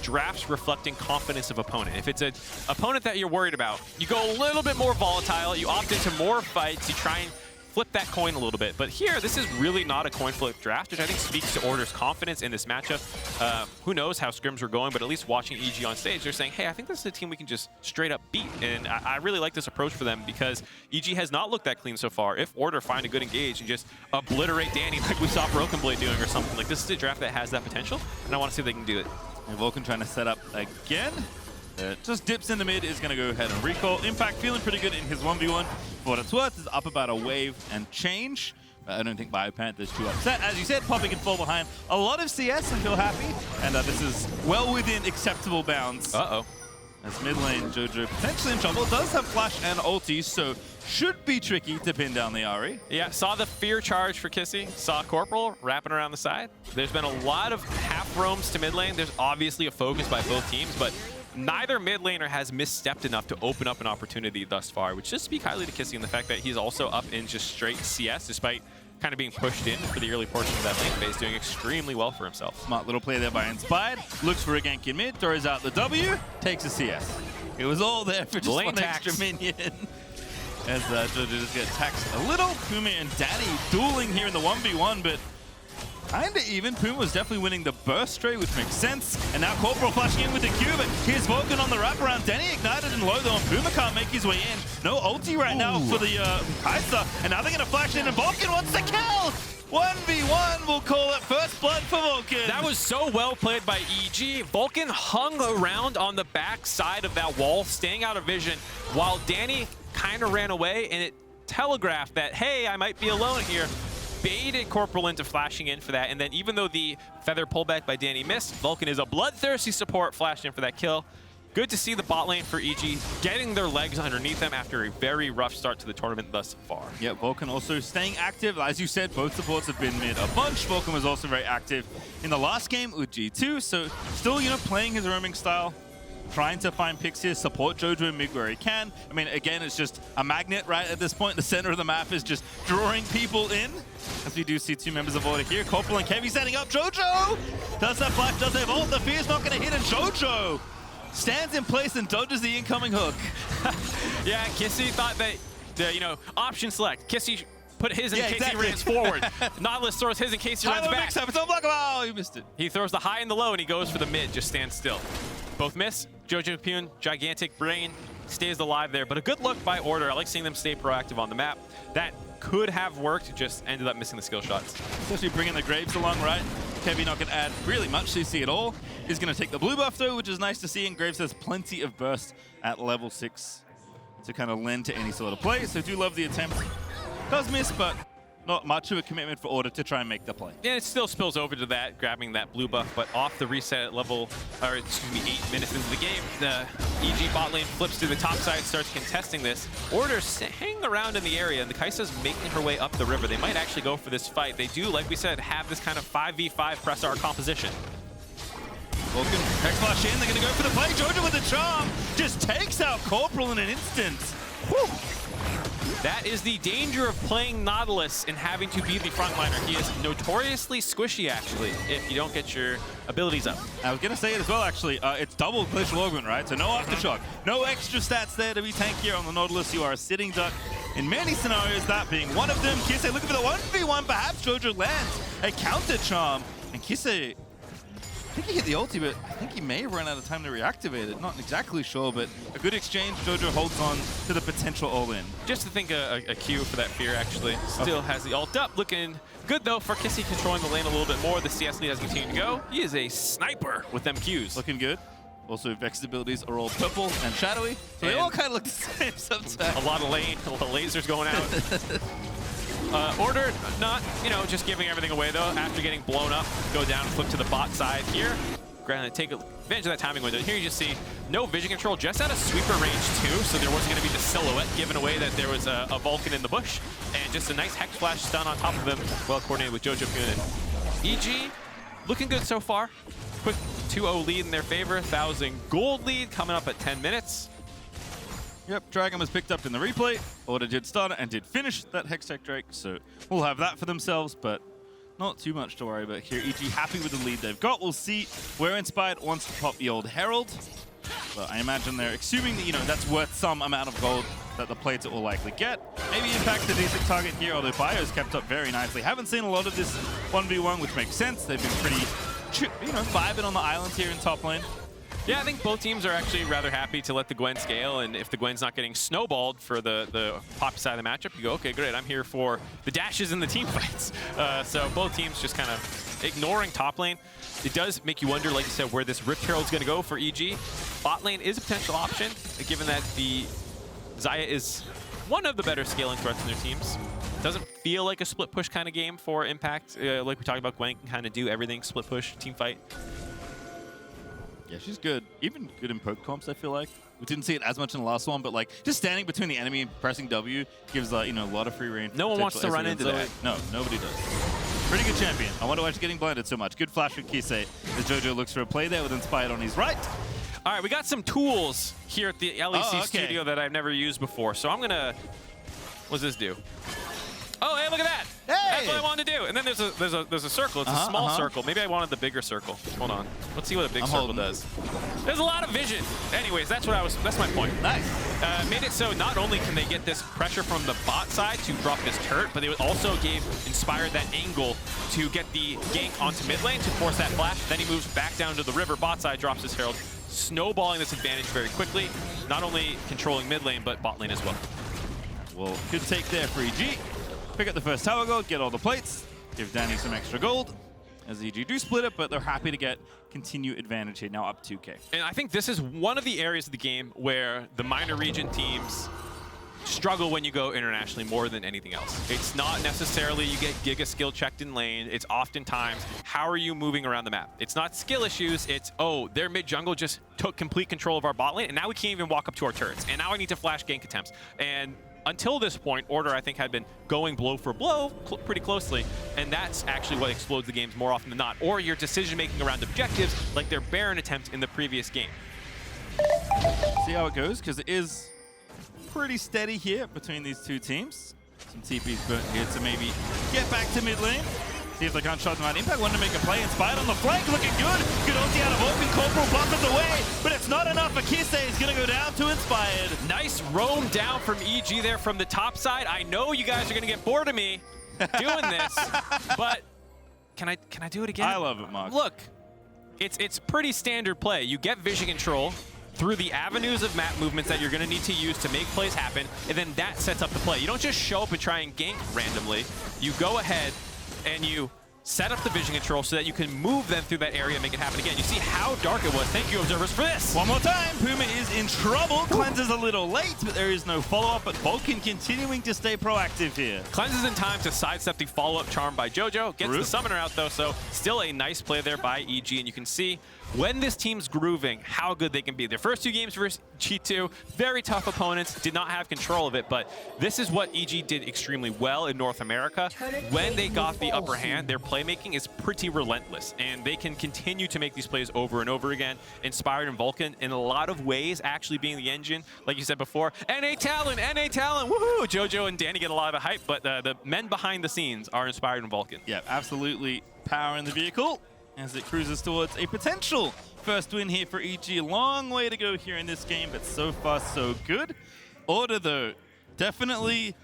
drafts reflecting confidence of opponent. If it's an opponent that you're worried about, you go a little bit more volatile, you opt into more fights, you try and flip that coin a little bit. But here, this is really not a coin flip draft, which I think speaks to Order's confidence in this matchup. Who knows how scrims were going, but at least watching EG on stage, they're saying, hey, I think this is a team we can just straight up beat. And I really like this approach for them because EG has not looked that clean so far. If Order find a good engage and just obliterate Danny like we saw Broken Blade doing or something, like this is a draft that has that potential, and I want to see if they can do it. And Vulcan trying to set up again. Just dips in the mid, is going to go ahead and recall. Impact feeling pretty good in his 1v1. For what it's worth, is up about a wave and change. I don't think BioPanther is too upset. As you said, popping and fall behind a lot of CS and feel happy. And this is well within acceptable bounds. Uh-oh. As mid lane, Jojo potentially in trouble. Does have flash and ulti, so should be tricky to pin down the Ahri. Yeah, saw the fear charge for Kisee. Saw Corporal wrapping around the side. There's been a lot of half roams to mid lane. There's obviously a focus by both teams, but neither mid laner has misstepped enough to open up an opportunity thus far, which just speak highly to Kisee and the fact that he's also up in just straight CS, despite kind of being pushed in for the early portion of that lane phase, doing extremely well for himself. Smart little play there by Inspired. Looks for a gank in mid, throws out the W, takes a CS. It was all there for just one extra minion. As Jojo just gets taxed a little. Puma and Daddy dueling here in the 1v1, but kinda even. Puma was definitely winning the burst trade, which makes sense. And now Corporal flashing in with the Q, but here's Vulcan on the wraparound. Denny ignited and low though, and Puma can't make his way in. No ulti right now for the Kai'Sa, and now they're gonna flash in, and Vulcan wants to kill! 1v1, we'll call it first blood for Vulcan. That was so well played by EG. Vulcan hung around on the back side of that wall, staying out of vision, while Danny kind of ran away, and it telegraphed that, hey, I might be alone here. Baited Corporal into flashing in for that, and then even though the feather pullback by Danny missed, Vulcan is a bloodthirsty support, flashed in for that kill. Good to see the bot lane for EG getting their legs underneath them after a very rough start to the tournament thus far. Yeah, Vulcan also staying active. As you said, both supports have been mid a bunch. Vulcan was also very active in the last game with G2, so still, you know, playing his roaming style, trying to find picks here, support Jojo in mid where he can. I mean, again, it's just a magnet right at this point. The center of the map is just drawing people in. As we do see two members of ORD here. Corporal and Kevy setting up. Jojo does that flash, does their ult. The fear's not going to hit, and Jojo stands in place and dodges the incoming hook. Yeah, Kisee thought that, you know, option select. Kisee put his in case he runs forward. Nautilus throws his in case he runs back. Oh, you missed it. He throws the high and the low, and he goes for the mid, just stands still. Both miss. jojopyun, gigantic brain, stays alive there, but a good look by ORD. I like seeing them stay proactive on the map. That could have worked, just ended up missing the skill shots. Especially bringing the Graves along, right? Kevy not going to add really much CC at all. He's going to take the blue buff though, which is nice to see, and Graves has plenty of burst at level 6 to kind of lend to any sort of play, so do love the attempt. Does miss, but not much of a commitment for ORD to try and make the play. Yeah, it still spills over to that, grabbing that blue buff, but off the reset at level, or excuse me, 8 minutes into the game, the EG bot lane flips to the top side, starts contesting this. ORD's hanging around in the area, and the Kai'Sa's making her way up the river. They might actually go for this fight. They do, like we said, have this kind of 5v5 press R composition. Vulcan, Hex flash in, they're going to go for the play. Jojo with the charm just takes out Corporal in an instant. Whew. That is the danger of playing Nautilus and having to be the frontliner. He is notoriously squishy, actually, if you don't get your abilities up. I was going to say it as well, actually. It's double glacial augment, right? So no aftershock, no extra stats there to be tankier on the Nautilus. You are a sitting duck in many scenarios, that being one of them. Kisee looking for the 1v1. Perhaps Jojo lands a counter charm. And Kisee, I think he hit the ulti, but I think he may have run out of time to reactivate it. Not exactly sure, but a good exchange. Jojo holds on to the potential all-in. Just to think a Q for that fear, actually. Still has the ult up. Looking good, though, for Kisee controlling the lane a little bit more. The CS lead has continued to go. He is a sniper with them Qs. Looking good. Also, Vex's abilities are all purple and shadowy, so they all kind of look the same sometimes. A lot of lasers going out. ORD not, you know, just giving everything away, though. After getting blown up, go down, flip to the bot side here. Granted, take advantage of that timing window. Here you just see no vision control, just out of sweeper range, too, so there wasn't going to be the silhouette given away that there was a Vulcan in the bush. And just a nice Hex Flash stun on top of them, well coordinated with jojopyun. EG, looking good so far. Quick 2-0 lead in their favor, 1,000 gold lead coming up at 10 minutes. Yep, Targamas picked up in the replay. ORD did start and did finish that Hextech Drake, so we'll have that for themselves, but not too much to worry about here. EG happy with the lead they've got. We'll see where Inspired wants to pop the old Herald. But I imagine they're assuming that, you know, that's worth some amount of gold that the plates will likely get. Maybe Impact a decent target here, although Bio's kept up very nicely. Haven't seen a lot of this 1v1, which makes sense. They've been pretty, you know, vibing on the island here in top lane. Yeah, I think both teams are actually rather happy to let the Gwen scale, and if the Gwen's not getting snowballed for the pop side of the matchup, you go, okay, great, I'm here for the dashes and the team fights. So both teams just kind of ignoring top lane. It does make you wonder, like you said, where this Rift Herald's going to go for EG. Bot lane is a potential option, given that the Xayah is one of the better scaling threats in their teams. Doesn't feel like a split push kind of game for Impact. Like we talked about, Gwen can kind of do everything, split push, team fight. Yeah, she's good. Even good in poke comps, I feel like. We didn't see it as much in the last one, but like just standing between the enemy and pressing W gives you know, a lot of free range. No one wants to run into that. No, nobody does. Pretty good champion. I wonder why she's getting blinded so much. Good flash from Kisee as Jojo looks for a play there with Inspired on his right. All right, we got some tools here at the LEC studio that I've never used before. So I'm gonna, what does this do? Oh, hey, look at that. Hey! That's what I wanted to do. And then there's a circle. It's a small circle. Maybe I wanted the bigger circle. Hold on. Let's see what a big circle does. There's a lot of vision. Anyways, that's my point. Nice. Made it so not only can they get this pressure from the bot side to drop this turret, but they also gave Inspired that angle to get the gank onto mid lane to force that flash. Then he moves back down to the river bot side, drops his Herald, snowballing this advantage very quickly. Not only controlling mid lane, but bot lane as well. Well, good take there for EG. Pick up the first tower gold, get all the plates, give Danny some extra gold. As EG do split it, but they're happy to get continued advantage here, now up 2K. And I think this is one of the areas of the game where the minor region teams struggle when you go internationally more than anything else. It's not necessarily you get giga skill checked in lane. It's oftentimes, how are you moving around the map? It's not skill issues. It's, oh, their mid jungle just took complete control of our bot lane, and now we can't even walk up to our turrets. And now I need to flash gank attempts. And until this point, Order, I think, had been going blow for blow pretty closely, and that's actually what explodes the games more often than not. Or your decision-making around objectives, like their Baron attempt in the previous game. See how it goes, because it is pretty steady here between these two teams. Some TP's burnt here to maybe get back to mid lane. See if they can't shot them out. Impact wanted to make a play. Inspired on the flank, looking good. Good ulti out of Vulcan. Corporal buffers away, but it's not enough for Kisee. He's going to go down to Inspired. Nice roam down from EG there from the top side. I know you guys are going to get bored of me doing this, but can I do it again? I love it, Mark. Look, it's pretty standard play. You get vision control through the avenues of map movements that you're going to need to use to make plays happen, and then that sets up the play. You don't just show up and try and gank randomly. You go ahead and you set up the vision control so that you can move them through that area and make it happen again. You see how dark it was. Thank you, observers, for this. One more time. Puma is in trouble. Cleanses a little late, but there is no follow-up, but Vulcan continuing to stay proactive here. Cleanses in time to sidestep the follow-up charm by Jojo. Gets the summoner out, though, so still a nice play there by EG, and you can see when this team's grooving, how good they can be. Their first two games versus G2, very tough opponents, did not have control of it, but this is what EG did extremely well in North America. When they got the upper hand, their playmaking is pretty relentless, and they can continue to make these plays over and over again. Inspired and Vulcan, in a lot of ways, actually being the engine, like you said before. NA Talon, woohoo! Jojo and Danny get a lot of the hype, but the men behind the scenes are Inspired and Vulcan. Yeah, absolutely power in the vehicle as it cruises towards a potential first win here for EG. Long way to go here in this game, but so far so good. Order, though, definitely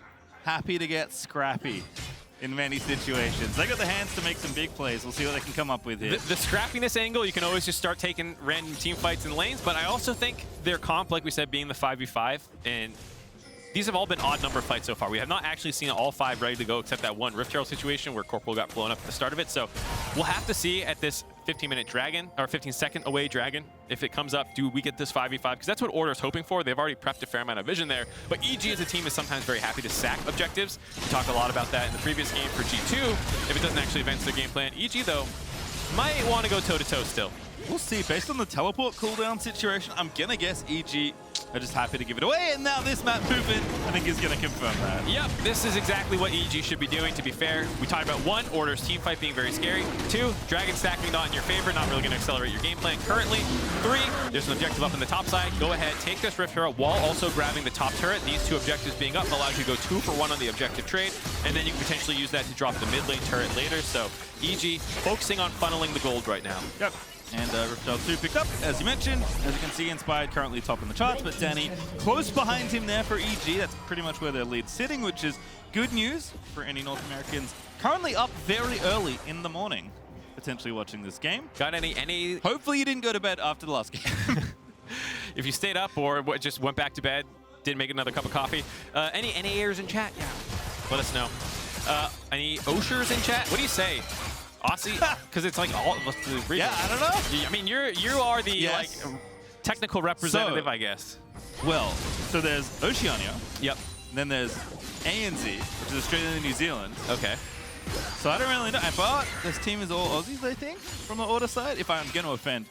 happy to get scrappy in many situations. They got the hands to make some big plays. We'll see what they can come up with here. The scrappiness angle, you can always just start taking random team fights in lanes, but I also think their comp, like we said, being the 5v5, and these have all been odd number fights so far. We have not actually seen all five ready to go except that one Rift Herald situation where Corporal got blown up at the start of it. So we'll have to see at this 15-minute dragon, or 15-second away dragon, if it comes up, do we get this 5v5? Because that's what Order's hoping for. They've already prepped a fair amount of vision there. But EG as a team is sometimes very happy to sack objectives. We talked a lot about that in the previous game for G2. If it doesn't actually advance their game plan, EG, though, might want to go toe-to-toe still. We'll see. Based on the teleport cooldown situation, I'm going to guess EG are just happy to give it away. And now this map movement, I think, is going to confirm that. Yep, this is exactly what EG should be doing, to be fair. We talked about one, Order's team fight being very scary. Two, dragon stacking not in your favor, not really going to accelerate your game plan currently. Three, there's an objective up in the top side. Go ahead, take this Rift Herald while also grabbing the top turret. These two objectives being up allows you to go 2 for 1 on the objective trade, and then you can potentially use that to drop the mid lane turret later. So EG focusing on funneling the gold right now. Yep. And Rift Herald 2 picked up, as you mentioned. As you can see, Inspired currently top in the charts, but Danny close behind him there for EG. That's pretty much where their lead's sitting, which is good news for any North Americans currently up very early in the morning, potentially watching this game. Got any... Hopefully you didn't go to bed after the last game. If you stayed up or just went back to bed, didn't make another cup of coffee. Any NAers in chat? Yeah, let us know. Any Oshers in chat? What do you say? Aussie? Because it's like all of us. Yeah, I don't know. I mean, you are the like technical representative, I guess. Well, so there's Oceania. Yep. Then there's ANZ, which is Australia and New Zealand. Okay. So I don't really know. But this team is all Aussies, I think, from the Order side. If I'm going to offend,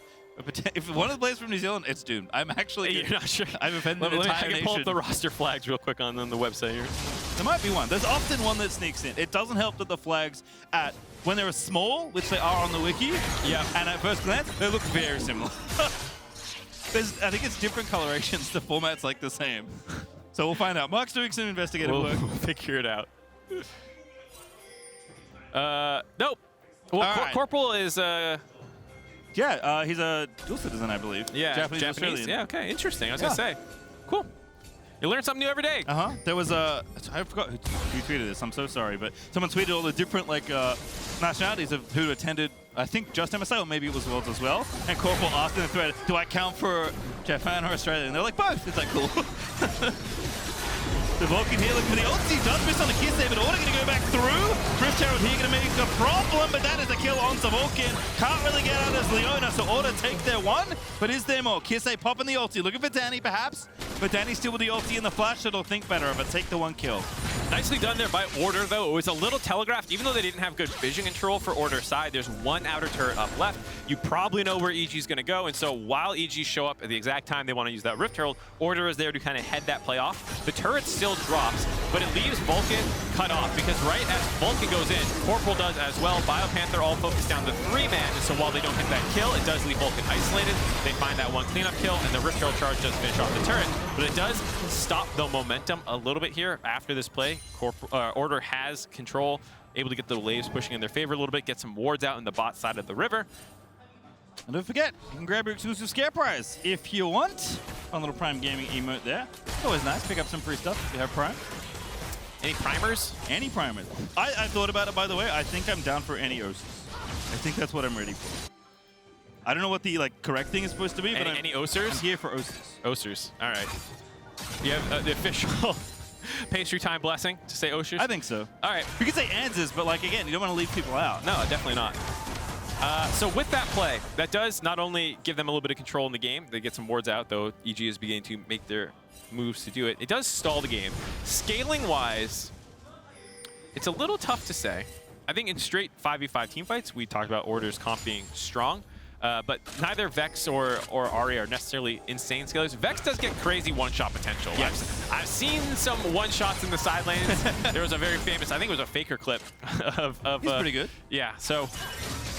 if one of the players from New Zealand, it's doomed. I'm actually. You're not sure. I've offended the entire nation. I can pull up the roster flags real quick on the website here. There might be one. There's often one that sneaks in. It doesn't help that the flags when they're small, which they are on the wiki, and at first glance, they look very similar. I think it's different colorations. The format's like the same. So we'll find out. Mark's doing some investigative work. We'll figure it out. Nope. Well, right. Corporal is... Yeah, he's a dual citizen, I believe. Yeah, Japanese Australian. Yeah, okay, interesting. I was going to say. Cool. You learn something new every day. There was I forgot who tweeted this. I'm so sorry, but someone tweeted all the different nationalities of who attended, I think, just MSI, or maybe it was Worlds as well. And Corporal asked in the thread, do I count for Japan or Australia? And they're like, both. It's like, cool. The Vulcan here looking for the ulti. Does miss on the Kisee, but Order going to go back through. Rift Herald here going to make a problem, but that is a kill on the Vulcan. Can't really get out as Leona, so Order take their one. But is there more? Kisee popping the ulti. Looking for Danny, perhaps. But Danny's still with the ulti and the flash, so they'll think better of it. Take the one kill. Nicely done there by Order, though. It was a little telegraphed. Even though they didn't have good vision control for Order's side, there's one outer turret up left. You probably know where EG's going to go, and so while EG show up at the exact time they want to use that Rift Herald, Order is there to kind of head that play off. The turret still drops, but it leaves Vulcan cut off, because right as Vulcan goes in, Corporal does as well. BioPanther all focused down to 3-man, and so while they don't get that kill, it does leave Vulcan isolated. They find that one cleanup kill, and the Rift Herald charge does finish off the turret, but it does stop the momentum a little bit here after this play. Order has control, able to get the waves pushing in their favor a little bit, get some wards out in the bot side of the river. And don't forget, you can grab your exclusive scare prize if you want. Fun little Prime Gaming emote there. Always nice, pick up some free stuff if you have Prime. Any primers? Any primers. I thought about it, by the way. I think I'm down for any Osus. I think that's what I'm ready for. I don't know what the correct thing is supposed to be, but any Osers? I'm here for Osus. Osers, all right. You have the official Pastrytime blessing to say Osers? I think so. All right. You could say Answers, but again, you don't want to leave people out. No, definitely not. So with that play, that does not only give them a little bit of control in the game, they get some wards out, though EG is beginning to make their moves to do it. It does stall the game. Scaling-wise, it's a little tough to say. I think in straight 5v5 teamfights, we talked about Order's comp being strong, but neither Vex or Ahri are necessarily insane scalers. Vex does get crazy one-shot potential. Yes. I've seen some one-shots in the side lanes. There was a very famous, I think it was a FLICKR clip of He's pretty good. Yeah, so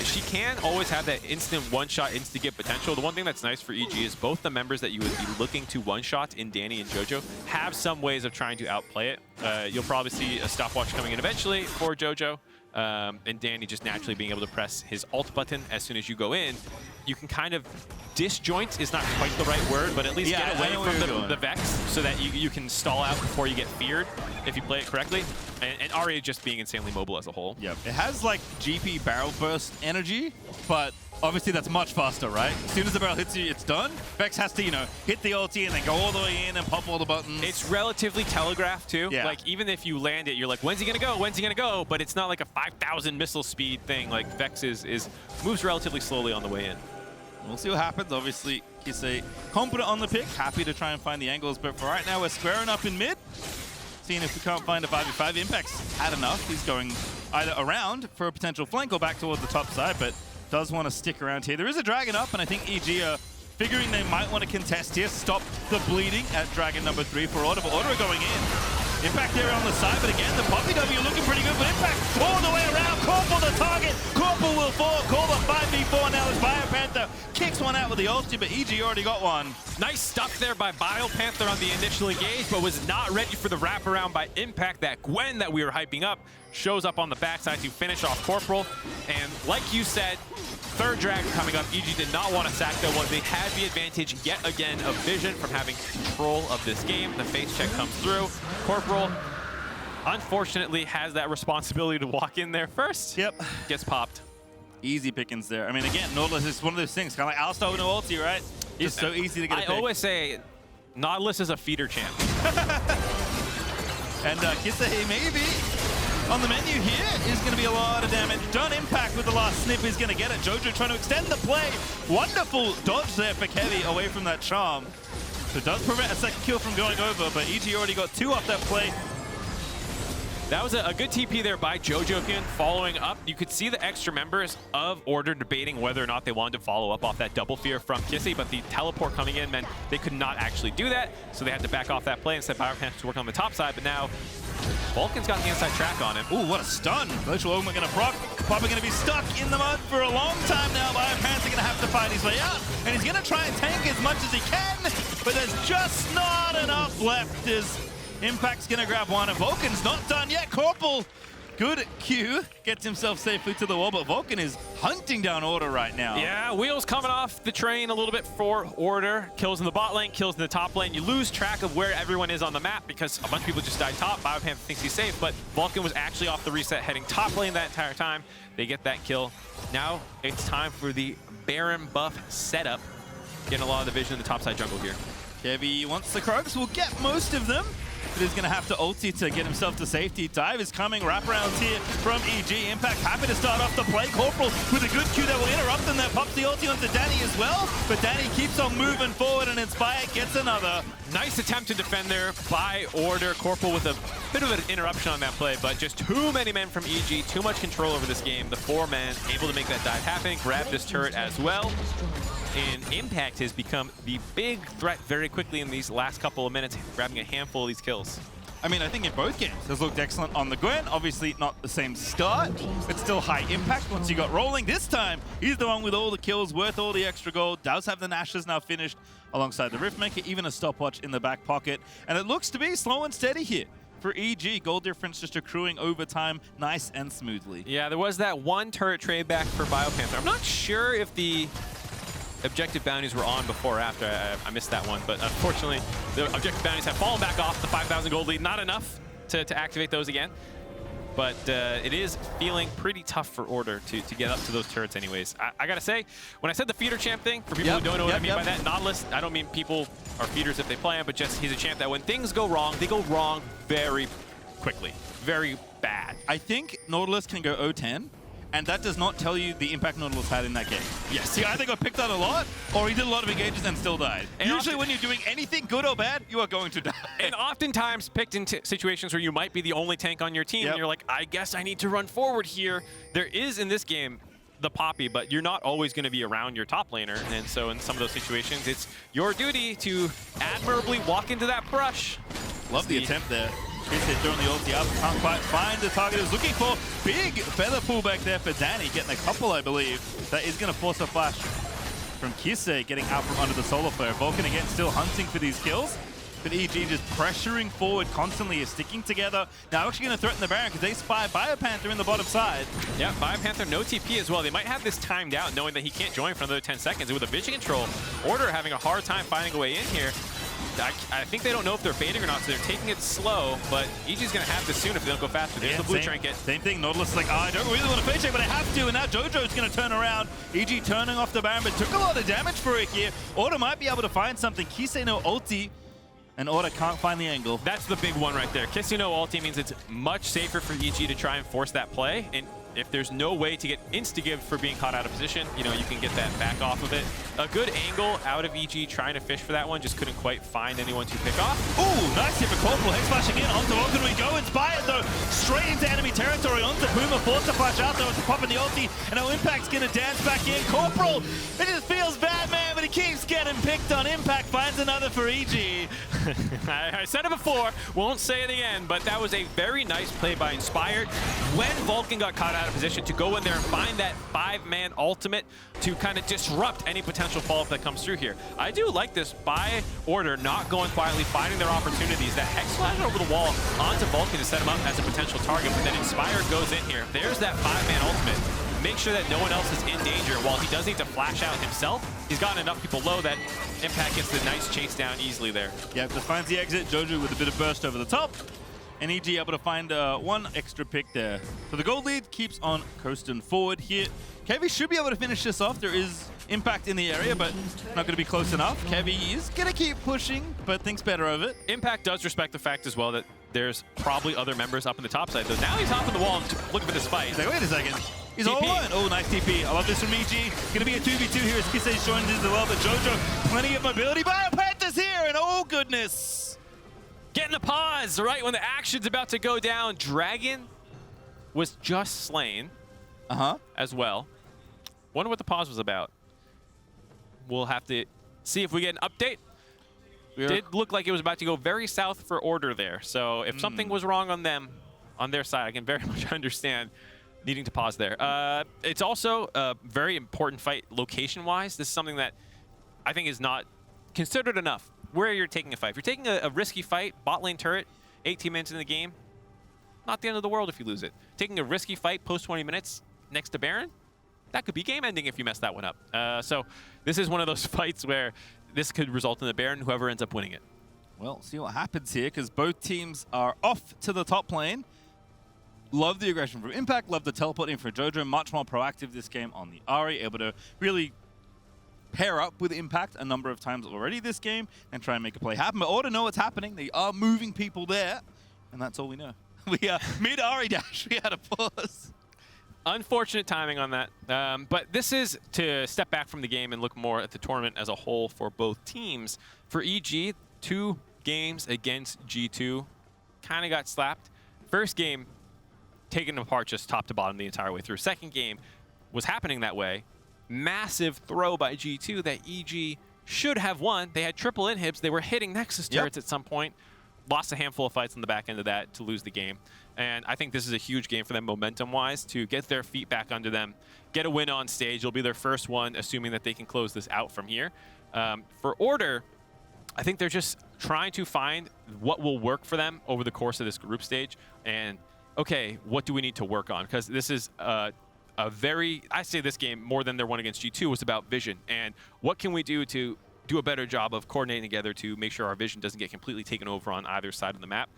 she can always have that instant one-shot, instant-get potential. The one thing that's nice for EG is both the members that you would be looking to one-shot in Danny and Jojo have some ways of trying to outplay it. You'll probably see a stopwatch coming in eventually for Jojo. And Danny just naturally being able to press his alt button as soon as you go in. You can kind of disjoint is not quite the right word, but at least get away from the Vex so that you can stall out before you get feared if you play it correctly. And Ahri just being insanely mobile as a whole. Yep. It has GP barrel burst energy, but obviously that's much faster, right? As soon as the barrel hits you, it's done. Vex has to, hit the ulti and then go all the way in and pop all the buttons. It's relatively telegraphed too. Yeah. Even if you land it, you're like, when's he gonna go? When's he gonna go? But it's not like a 5,000 missile speed thing. Vex moves relatively slowly on the way in. We'll see what happens. Obviously, Kisee confident on the pick, happy to try and find the angles, but for right now, we're squaring up in mid. Seeing if we can't find a 5v5. Impact's had enough. He's going either around for a potential flank or back towards the top side, but does want to stick around here. There is a Dragon up, and I think EG are figuring they might want to contest here, stop the bleeding at Dragon number 3 for Order, but Order are going in. Impact there on the side, but again, the Poppy W looking pretty good, but Impact all the way around. Corporal the target. Corporal will fall. Call the 5v4 now as BioPanther kicks one out with the ulti, but EG already got one. Nice stuff there by BioPanther on the initial engage, but was not ready for the wraparound by Impact. That Gwen that we were hyping up shows up on the backside to finish off Corporal. And like you said, third Dragon coming up. EG did not want to sack that one. They had the advantage yet again of vision from having control of this game. The face check comes through. Corporal, unfortunately, has that responsibility to walk in there first. Yep. Gets popped. Easy pickings there. I mean, again, Nautilus is one of those things, kind of like Alstar with no ulti, right? It's so easy to get a pick. I always say, Nautilus is a feeder champ. And Kisee maybe on the menu here is going to be a lot of damage done. Impact with the last snip is going to get it. Jojo trying to extend the play. Wonderful dodge there for Kevy away from that charm. So it does prevent a second kill from going over, but EG already got 2 off that play. That was a good TP there by jojopyun. Following up, you could see the extra members of Order debating whether or not they wanted to follow up off that double fear from Kisee, but the teleport coming in meant they could not actually do that, so they had to back off that play and set BioPanther to work on the top side, but now Vulcan's got the inside track on him. Ooh, what a stun. Virtual Omen going to proc. Probably going to be stuck in the mud for a long time now. BioPanther going to have to fight his way out, and he's going to try and tank as much as he can, but there's just not enough left as Impact's going to grab one, and Vulcan's not done yet. Corporal Good Q, gets himself safely to the wall, but Vulcan is hunting down Order right now. Yeah, wheels coming off the train a little bit for Order. Kills in the bot lane, kills in the top lane. You lose track of where everyone is on the map because a bunch of people just died top. BioPanther thinks he's safe, but Vulcan was actually off the reset, heading top lane that entire time. They get that kill. Now it's time for the Baron buff setup. Getting a lot of the vision in the topside jungle here. Kevy wants the Krogs, will get most of them, but he's going to have to ulti to get himself to safety. Dive is coming, wraparounds here from EG. Impact happy to start off the play. Corporal with a good Q that will interrupt them. That pops the ulti onto Danny as well, but Danny keeps on moving forward and Inspire gets another. Nice attempt to defend there by Order. Corporal with a bit of an interruption on that play, but just too many men from EG, too much control over this game. The 4-man able to make that dive happen, grab this turret as well. And Impact has become the big threat very quickly in these last couple of minutes, grabbing a handful of these kills. I mean, I think in both games, has looked excellent on the Gwen. Obviously not the same start, but still high impact once he got rolling. This time, he's the one with all the kills, worth all the extra gold. Does have the Nashes now finished alongside the Riftmaker, even a stopwatch in the back pocket. And it looks to be slow and steady here for EG. Gold difference just accruing over time, nice and smoothly. Yeah, there was that one turret trade back for BioPanther. I'm not sure if the objective bounties were on before or after. I missed that one, but unfortunately, the objective bounties have fallen back off the 5,000 gold lead. Not enough to activate those again, but it is feeling pretty tough for Order to get up to those turrets anyways. I gotta say, when I said the feeder champ thing, for people who don't know what I mean by that, Nautilus, I don't mean people are feeders if they play him, but just he's a champ that when things go wrong, they go wrong very quickly, very bad. I think Nautilus can go 0-10. And that does not tell you the impact Nautilus had in that game. Yes, he either got picked out a lot, or he did a lot of engages and still died. And usually when you're doing anything good or bad, you are going to die. And oftentimes picked in situations where you might be the only tank on your team, and you're like, I guess I need to run forward here. There is, in this game, the Poppy, but you're not always going to be around your top laner. And so in some of those situations, it's your duty to admirably walk into that brush. Love the attempt there. Kisee throwing the ulti up, can't quite find the target. Is looking for big feather pullback there for Danny, getting a couple, I believe. That is going to force a flash from Kisee, getting out from under the solar flare. Vulcan again still hunting for these kills, but EG just pressuring forward constantly, is sticking together. Now actually going to threaten the Baron because they spy BioPanther in the bottom side. Yeah, BioPanther no TP as well. They might have this timed out, knowing that he can't join for another 10 seconds. And with a vision control, Order having a hard time finding a way in here. I think they don't know if they're baiting or not, so they're taking it slow, but EG's going to have this soon if they don't go faster. There's the blue trinket. Same thing, Nautilus is like, I don't really want to face check, but I have to, and now Jojo's going to turn around. EG turning off the Baron, but took a lot of damage for it here. Order might be able to find something. Kisee no ulti, and Order can't find the angle. That's the big one right there. Kisee no ulti means it's much safer for EG to try and force that play, and if there's no way to get insta-give for being caught out of position, you know, you can get that back off of it. A good angle out of EG trying to fish for that one, just couldn't quite find anyone to pick off. Ooh, nice hit for Corporal. Hex flashing in onto Vulcan we go. Inspired though, straight into enemy territory onto Puma. Forced to flash out though into popping the ulti. And now Impact's gonna dance back in. Corporal, it just feels bad, man, but he keeps getting picked on. Impact finds another for EG. I said it before, won't say it again, but that was a very nice play by Inspired. When Vulcan got caught out of position to go in there and find that 5-man ultimate to kind of disrupt any potential follow-up that comes through here. I do like this by Order, not going quietly, finding their opportunities. That Hex flash over the wall onto Vulcan to set him up as a potential target, but then Inspired goes in here. There's that 5-man ultimate. Make sure that no one else is in danger. While he does need to flash out himself, he's gotten enough people low that Impact gets the nice chase down easily there. Yeah, just finds the exit. Jojo with a bit of burst over the top. And EG able to find one extra pick there. So the gold lead keeps on coasting forward here. Kevy should be able to finish this off. There is Impact in the area, but not going to be close enough. Kevy is going to keep pushing, but thinks better of it. Impact does respect the fact as well that there's probably other members up in the top side. So now he's hopping the wall and looking for this fight. He's like, wait a second. He's TP. all one. Oh, nice TP. I love this from EG. Going to be a 2v2 here as Kisee joins in as well, but Jojo, plenty of mobility. BioPanther's here, and oh goodness. Getting the pause right when the action's about to go down. Dragon was just slain as well. Wonder what the pause was about. We'll have to see if we get an update. Did look like it was about to go very south for Order there. So if something was wrong on them, on their side, I can very much understand needing to pause there. It's also a very important fight location-wise. This is something that I think is not considered enough. Where you're taking a fight. If you're taking a risky fight, bot lane turret, 18 minutes in the game, not the end of the world if you lose it. Taking a risky fight post 20 minutes next to Baron, that could be game ending if you mess that one up. So this is one of those fights where this could result in the Baron, whoever ends up winning it. Well, see what happens here, because both teams are off to the top lane. Love the aggression from Impact, love the teleporting for Jojo, much more proactive this game on the Ahri, able to really pair up with Impact a number of times already this game and try and make a play happen. But ORD know what's happening. They are moving people there, and that's all we know. We are mid-Ahri dash. We had a pause. Unfortunate timing on that. But this is to step back from the game and look more at the tournament as a whole for both teams. For EG, 2 games against G2 kind of got slapped. First game, taken apart just top to bottom the entire way through. Second game was happening that way. Massive throw by G2 that EG should have won. They had triple inhibs. They were hitting Nexus turrets at some point. Lost a handful of fights on the back end of that to lose the game. And I think this is a huge game for them momentum-wise to get their feet back under them, get a win on stage. It'll be their first one, assuming that they can close this out from here. For ORD, I think they're just trying to find what will work for them over the course of this group stage. And, okay, what do we need to work on? Because this is I say this game, more than their one against G2, was about vision. And what can we do to do a better job of coordinating together to make sure our vision doesn't get completely taken over on either side of the map.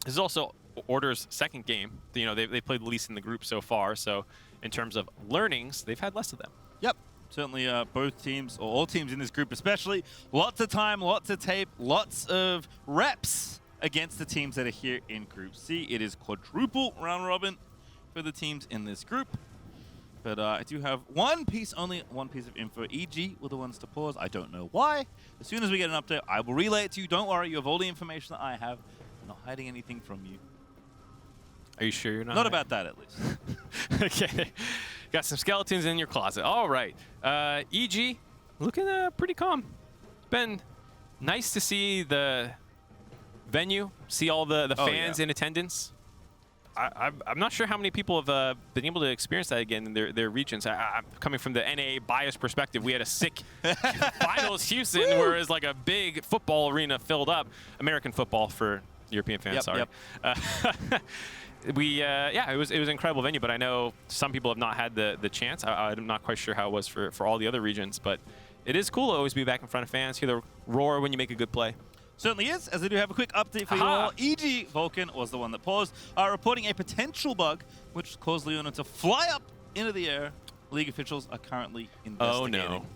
This is also ORD's second game. You know, they played the least in the group so far. So in terms of learnings, they've had less of them. Yep. Certainly both teams, or all teams in this group especially, lots of time, lots of tape, lots of reps against the teams that are here in Group C. It is quadruple round robin for the teams in this group. But I do have only one piece of info. EG were the ones to pause. I don't know why. As soon as we get an update, I will relay it to you. Don't worry, you have all the information that I have. I'm not hiding anything from you. Are you sure you're not? Not about that, at least. Okay. Got some skeletons in your closet. All right. EG, looking pretty calm. It's been nice to see the venue, see all the fans in attendance. I'm not sure how many people have been able to experience that again in their regions. I'm coming from the NA bias perspective. We had a sick finals Houston, where it's like a big football arena filled up. American football for European fans, sorry. It was an incredible venue, but I know some people have not had the chance. I'm not quite sure how it was for all the other regions, but it is cool to always be back in front of fans, hear the roar when you make a good play. Certainly is, as I do have a quick update for you all. EG Vulcan was the one that paused, reporting a potential bug which caused Leona to fly up into the air. League officials are currently investigating. Oh no.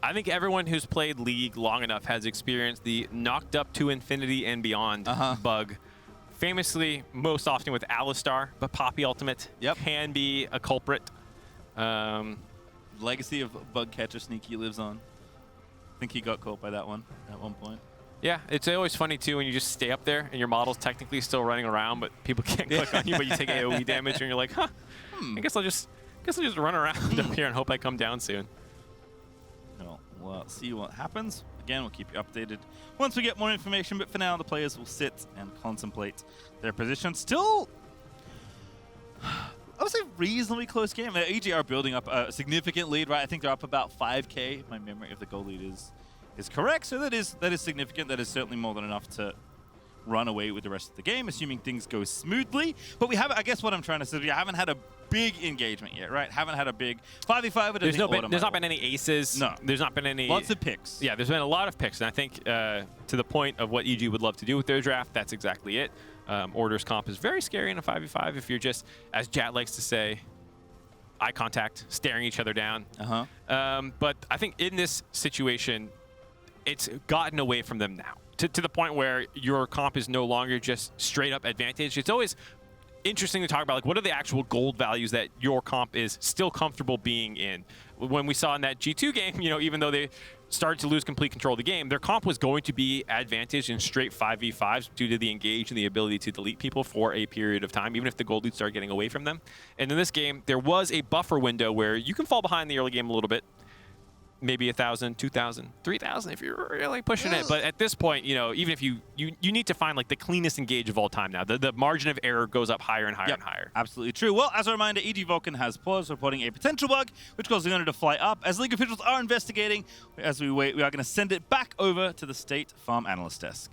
I think everyone who's played League long enough has experienced the knocked up to infinity and beyond bug. Famously, most often with Alistar, but Poppy Ultimate can be a culprit. Legacy of bug catcher Sneaky lives on. I think he got caught by that one at one point. Yeah, it's always funny too when you just stay up there and your model's technically still running around, but people can't click on you, but you take AoE damage, and you're like, I guess I'll just run around up here and hope I come down soon. Well, we'll see what happens. Again, we'll keep you updated once we get more information, but for now, the players will sit and contemplate their position. Still, I would say reasonably close game. EG are building up a significant lead, right? I think they're up about 5K, if my memory of the goal lead is correct. So that is significant. That is certainly more than enough to run away with the rest of the game, assuming things go smoothly. But we haven't, I guess what I'm trying to say, we haven't had a big engagement yet, right? Haven't had a big 5v5. There's not been any aces. No. There's not been any... Lots of picks. Yeah, there's been a lot of picks. And I think to the point of what EG would love to do with their draft, that's exactly it. ORD's comp is very scary in a 5v5 if you're just, as Jat likes to say, eye contact, staring each other down. But I think in this situation, it's gotten away from them now. To the point where your comp is no longer just straight up advantage. It's always interesting to talk about, like, what are the actual gold values that your comp is still comfortable being in. When we saw in that G2 game, you know, even though they started to lose complete control of the game, their comp was going to be advantage in straight 5v5s due to the engage and the ability to delete people for a period of time, even if the gold lead started getting away from them. And in this game, there was a buffer window where you can fall behind the early game a little bit. Maybe 1,000, 2,000, 3,000 if you're really pushing it. But at this point, you know, even if you need to find like the cleanest engage of all time now. The margin of error goes up higher and higher and higher. Absolutely true. Well, as a reminder, EG Vulcan has paused, reporting a potential bug, which caused Leona to fly up. As League officials are investigating, as we wait, we are going to send it back over to the State Farm Analyst Desk.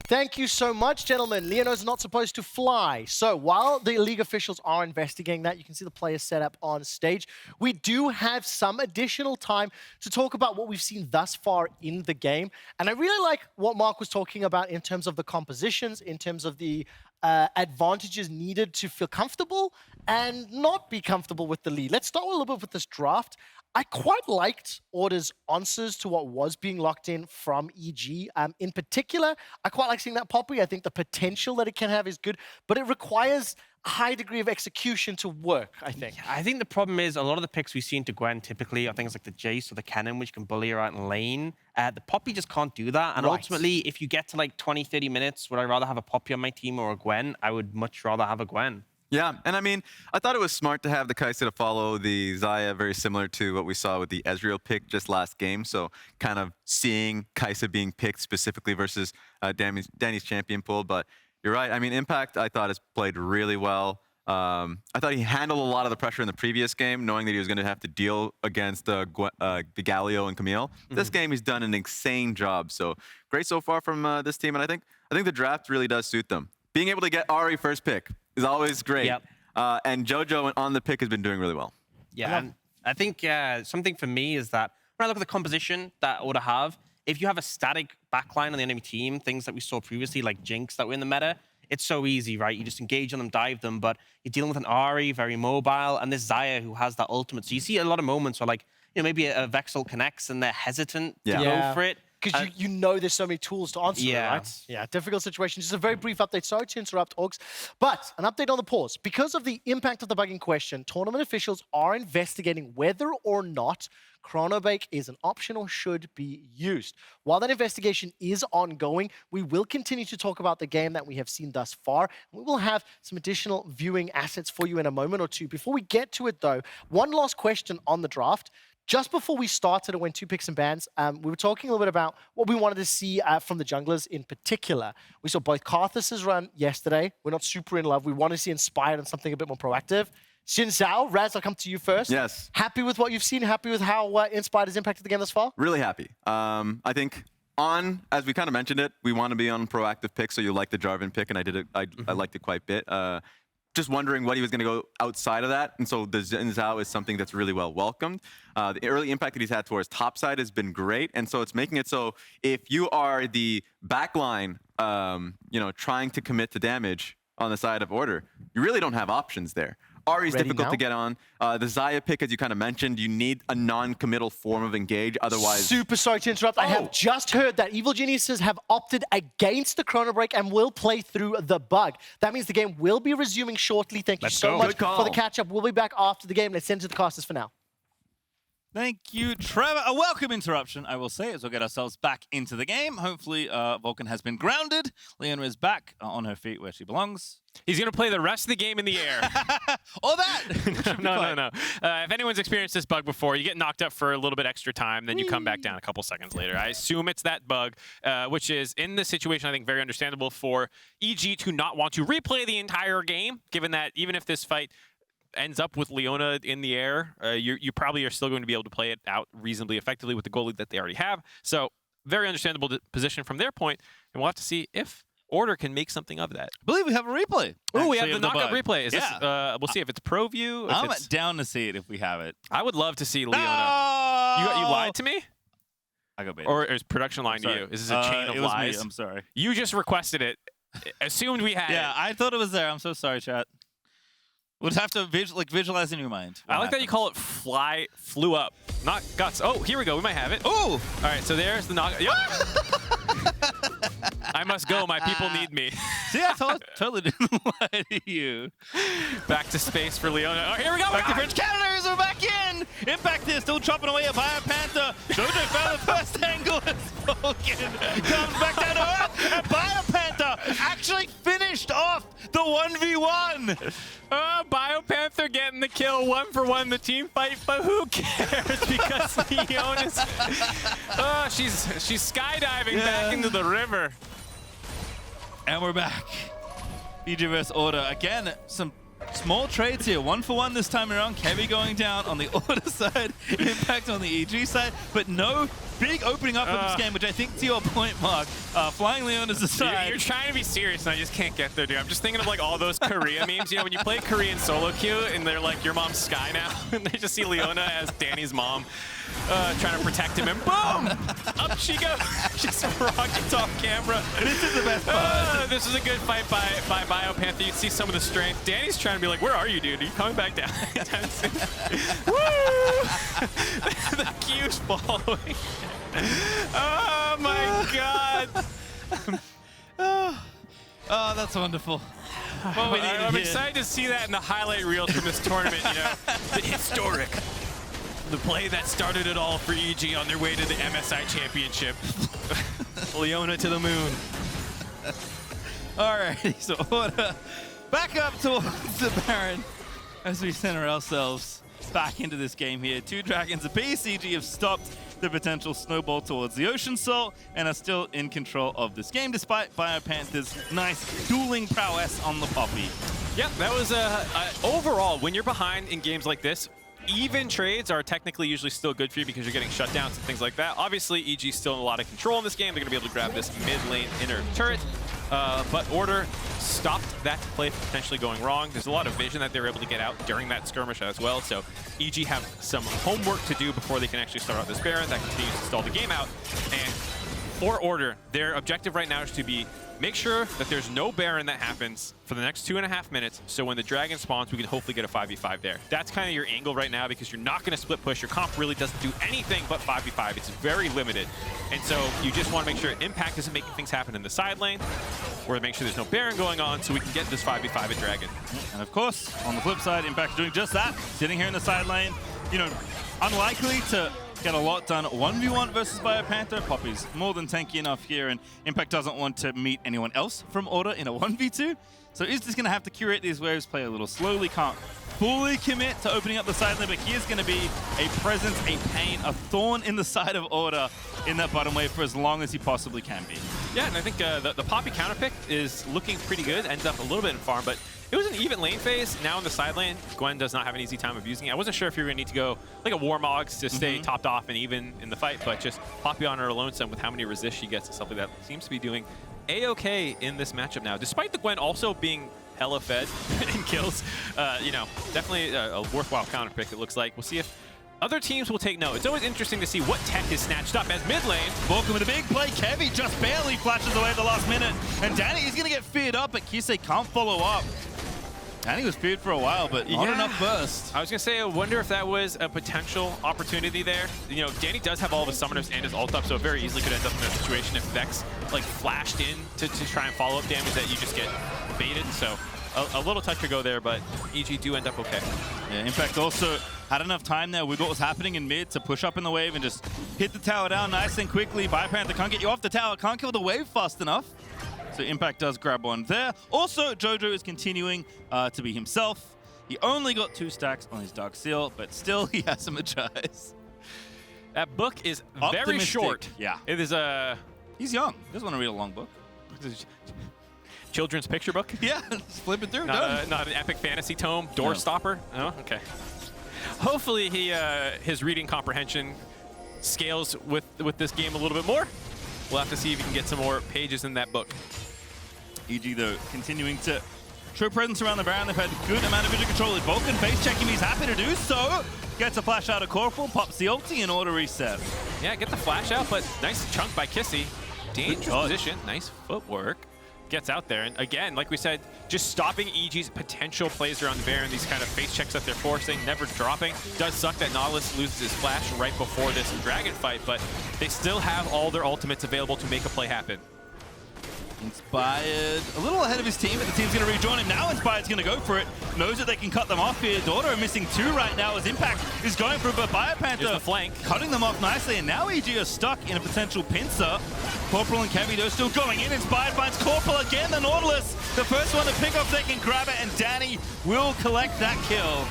Thank you so much, gentlemen. Leona's not supposed to fly. So while the league officials are investigating that, you can see the players set up on stage. We do have some additional time to talk about what we've seen thus far in the game. And I really like what Mark was talking about in terms of the compositions, in terms of the advantages needed to feel comfortable and not be comfortable with the lead. Let's start a little bit with this draft. I quite liked ORD's answers to what was being locked in from EG. In particular, I quite like seeing that Poppy. I think the potential that it can have is good, but it requires a high degree of execution to work, I think. Yeah, I think the problem is a lot of the picks we see into Gwen typically are things like the Jace or the Cannon, which can bully her out in lane. The Poppy just can't do that. And ultimately, if you get to like 20, 30 minutes, would I rather have a Poppy on my team or a Gwen? I would much rather have a Gwen. Yeah, and I mean, I thought it was smart to have the Kai'Sa to follow the Xayah, very similar to what we saw with the Ezreal pick just last game. So kind of seeing Kai'Sa being picked specifically versus Danny's champion pool. But you're right. I mean, Impact, I thought, has played really well. I thought he handled a lot of the pressure in the previous game, knowing that he was going to have to deal against the Galio and Camille. This game, he's done an insane job. So great so far from this team. And I think the draft really does suit them. Being able to get Ahri first pick is always great. Yep. And Jojo on the pick has been doing really well. Yeah, and I think something for me is that when I look at the composition that I would have, if you have a static backline on the enemy team, things that we saw previously, like Jinx that were in the meta, it's so easy, right? You just engage on them, dive them, but you're dealing with an Ahri, very mobile, and this Xayah who has that ultimate. So you see a lot of moments where, like, you know, maybe a Vexel connects and they're hesitant to go for it. Because you know there's so many tools to answer it, right? Yeah, difficult situation. Just a very brief update. Sorry to interrupt, Aux. But an update on the pause. Because of the impact of the bug in question, tournament officials are investigating whether or not Chronobake is an option or should be used. While that investigation is ongoing, we will continue to talk about the game that we have seen thus far. We will have some additional viewing assets for you in a moment or two. Before we get to it, though, one last question on the draft. Just before we started and went 2 picks and bans, we were talking a little bit about what we wanted to see from the junglers in particular. We saw both Karthus's run yesterday. We're not super in love. We want to see Inspired and something a bit more proactive. Zhao, Raz, I'll come to you first. Yes. Happy with what you've seen? Happy with how Inspired has impacted the game thus far? Really happy. I think as we kind of mentioned it, we want to be on proactive picks, so you like the Jarvan pick, and I did it. I liked it quite a bit. Just wondering what he was going to go outside of that. And so the Zhao is something that's really well welcomed. The early impact that he's had towards topside has been great. And so it's making it so if you are the backline, trying to commit to damage on the side of order, you really don't have options there. Ahri's difficult to get on. The Xayah pick, as you kind of mentioned, you need a non-committal form of engage. Otherwise... Super sorry to interrupt. I have just heard that Evil Geniuses have opted against the Chrono Break and will play through the bug. That means the game will be resuming shortly. Thank you so much for the catch-up. We'll be back after the game. Let's send it to the casters for now. Thank you, Trevor. A welcome interruption, I will say, as we'll get ourselves back into the game. Hopefully, Vulcan has been grounded. Leona is back on her feet where she belongs. He's going to play the rest of the game in the air. Or that! No. If anyone's experienced this bug before, you get knocked up for a little bit extra time, then you come back down a couple seconds later. I assume it's that bug, which is, in this situation, I think very understandable for EG to not want to replay the entire game, given that even if this fight ends up with Leona in the air, you probably are still going to be able to play it out reasonably effectively with the goalie that they already have. So very understandable position from their point, and we'll have to see if Order can make something of that. I believe we have a replay. Oh, we have the knockout replay. Is this, we'll see if it's pro view. I'm down to see it if we have it. I would love to see Leona. You lied to me? I got baited. Or is production lying to you? Is this a chain of lies? Me. I'm sorry. You just requested it. Assumed we had it. Yeah, I thought it was there. I'm so sorry, chat. We'll just have to visualize in your mind. I like that you call it flew up, not guts. Oh, here we go. We might have it. Oh! All right, so there's the knockout. Yep. I must go. My people need me. See, I totally didn't lie to you. Back to space for Leona. Oh, here we go. Back to French Canada's. We're back in. Impact is still chopping away at BioPanther. Jojo found the first angle as Vulcan comes back down to earth. And BioPanther actually finished off the 1v1. BioPanther getting the kill, 1-for-1 the team fight, but who cares because Leona's she's skydiving back into the river. And we're back. EG vs Order. Again, some Small trades here, 1-for-1 this time around. Kevy going down on the order side, Impact on the EG side, but no big opening up of this game, which I think to your point, Mark, flying Leona's aside. You're trying to be serious, and I just can't get there, dude. I'm just thinking of like all those Korea memes. You know, when you play Korean solo queue, and they're like, your mom's Sky now, and they just see Leona as Danny's mom, trying to protect him, and boom! Up she goes. Just rockets off camera. This is the best part. This is a good fight by BioPanther. You see some of the strength. Danny's trying to be like, where are you, dude? Are you coming back down? Woo! The queue's following. Oh my god. Oh, that's wonderful. Well, I'm excited to see that in the highlight reels from this tournament, you know. The historic. The play that started it all for EG on their way to the MSI championship. Leona to the moon. Alrighty, so order back up towards the Baron as we center ourselves back into this game here. 2 dragons apiece. EG have stopped the potential snowball towards the Ocean Soul and are still in control of this game despite BioPanther's nice dueling prowess on the Poppy. Yep, that was overall, when you're behind in games like this, even trades are technically usually still good for you because you're getting shutdowns and things like that. Obviously, EG's still in a lot of control in this game. They're going to be able to grab this mid lane inner turret. But Order stopped that play from potentially going wrong. There's a lot of vision that they were able to get out during that skirmish as well. So EG have some homework to do before they can actually start out this Baron. That continues to stall the game out. And for Order, their objective right now is to make sure that there's no Baron that happens for the next 2.5 minutes, so when the dragon spawns, we can hopefully get a 5v5 there. That's kind of your angle right now because you're not going to split push. Your comp really doesn't do anything but 5v5. It's very limited. And so you just want to make sure Impact isn't making things happen in the side lane, or make sure there's no Baron going on so we can get this 5v5 at Dragon. And of course, on the flip side, Impact doing just that, sitting here in the side lane, you know, unlikely to get a lot done 1v1 versus BioPanther. Poppy's more than tanky enough here, and Impact doesn't want to meet anyone else from Order in a 1v2. So he's just going to have to curate these waves, play a little slowly, can't fully commit to opening up the side lane, but he is going to be a presence, a pain, a thorn in the side of Order in that bottom wave for as long as he possibly can be. Yeah, and I think the Poppy counterpick is looking pretty good. Ended up a little bit in farm, but it was an even lane phase. Now in the side lane, Gwen does not have an easy time of using it. I wasn't sure if you were going to need to go like a Warmogs to stay topped off and even in the fight, but just Poppy on her lonesome with how many resists she gets and stuff like that seems to be doing A-okay in this matchup now, despite the Gwen also being hella fed in kills. You know, definitely a worthwhile counterpick, it looks like. We'll see if other teams will take note. It's always interesting to see what tech is snatched up as mid lane. Vulcan with a big play. Kevy just barely flashes away at the last minute. And Danny is going to get feared up, but Kisee can't follow up. Danny was feared for a while, but not enough burst. I was going to say, I wonder if that was a potential opportunity there. You know, Danny does have all of his summoners and his ult up, so it very easily could end up in a situation if Vex like flashed in to try and follow up damage that you just get baited. So a little touch to go there, but EG do end up okay. Yeah, Impact also had enough time there with what was happening in mid to push up in the wave and just hit the tower down nice and quickly. BioPanther can't get you off the tower, can't kill the wave fast enough. So Impact does grab one there. Also, Jojo is continuing to be himself. He only got 2 stacks on his Dark Seal, but still he has some Magi's. That book is very Optimistic. short. Yeah. It is a... He's young. He doesn't want to read a long book. Children's picture book? Yeah, just flip it through. Not an epic fantasy tome? Door stopper? Oh, okay. Hopefully his reading comprehension scales with this game a little bit more. We'll have to see if he can get some more pages in that book. EG, though, continuing to show presence around the Baron. They've had a good amount of vision control. With Vulcan face checking, he's happy to do so. Gets a flash out of Corporal, pops the ulti in order reset. Yeah, get the flash out, but nice chunk by Kisee. Dangerous position, nice footwork. Gets out there, and again, like we said, just stopping EG's potential plays around the Baron, these kind of face checks that they're forcing, never dropping. Does suck that Nautilus loses his flash right before this dragon fight, but they still have all their ultimates available to make a play happen. Inspired a little ahead of his team, but the team's going to rejoin him. Now Inspired's going to go for it. Knows that they can cut them off here. Daughter are missing 2 right now as Impact is going for it, but BioPanther the flank, cutting them off nicely, and now EG are stuck in a potential pincer. Corporal and Kevy, though, still going in. Inspired finds Corporal again, the Nautilus. The first one to pick off, they can grab it, and Danny will collect that kill.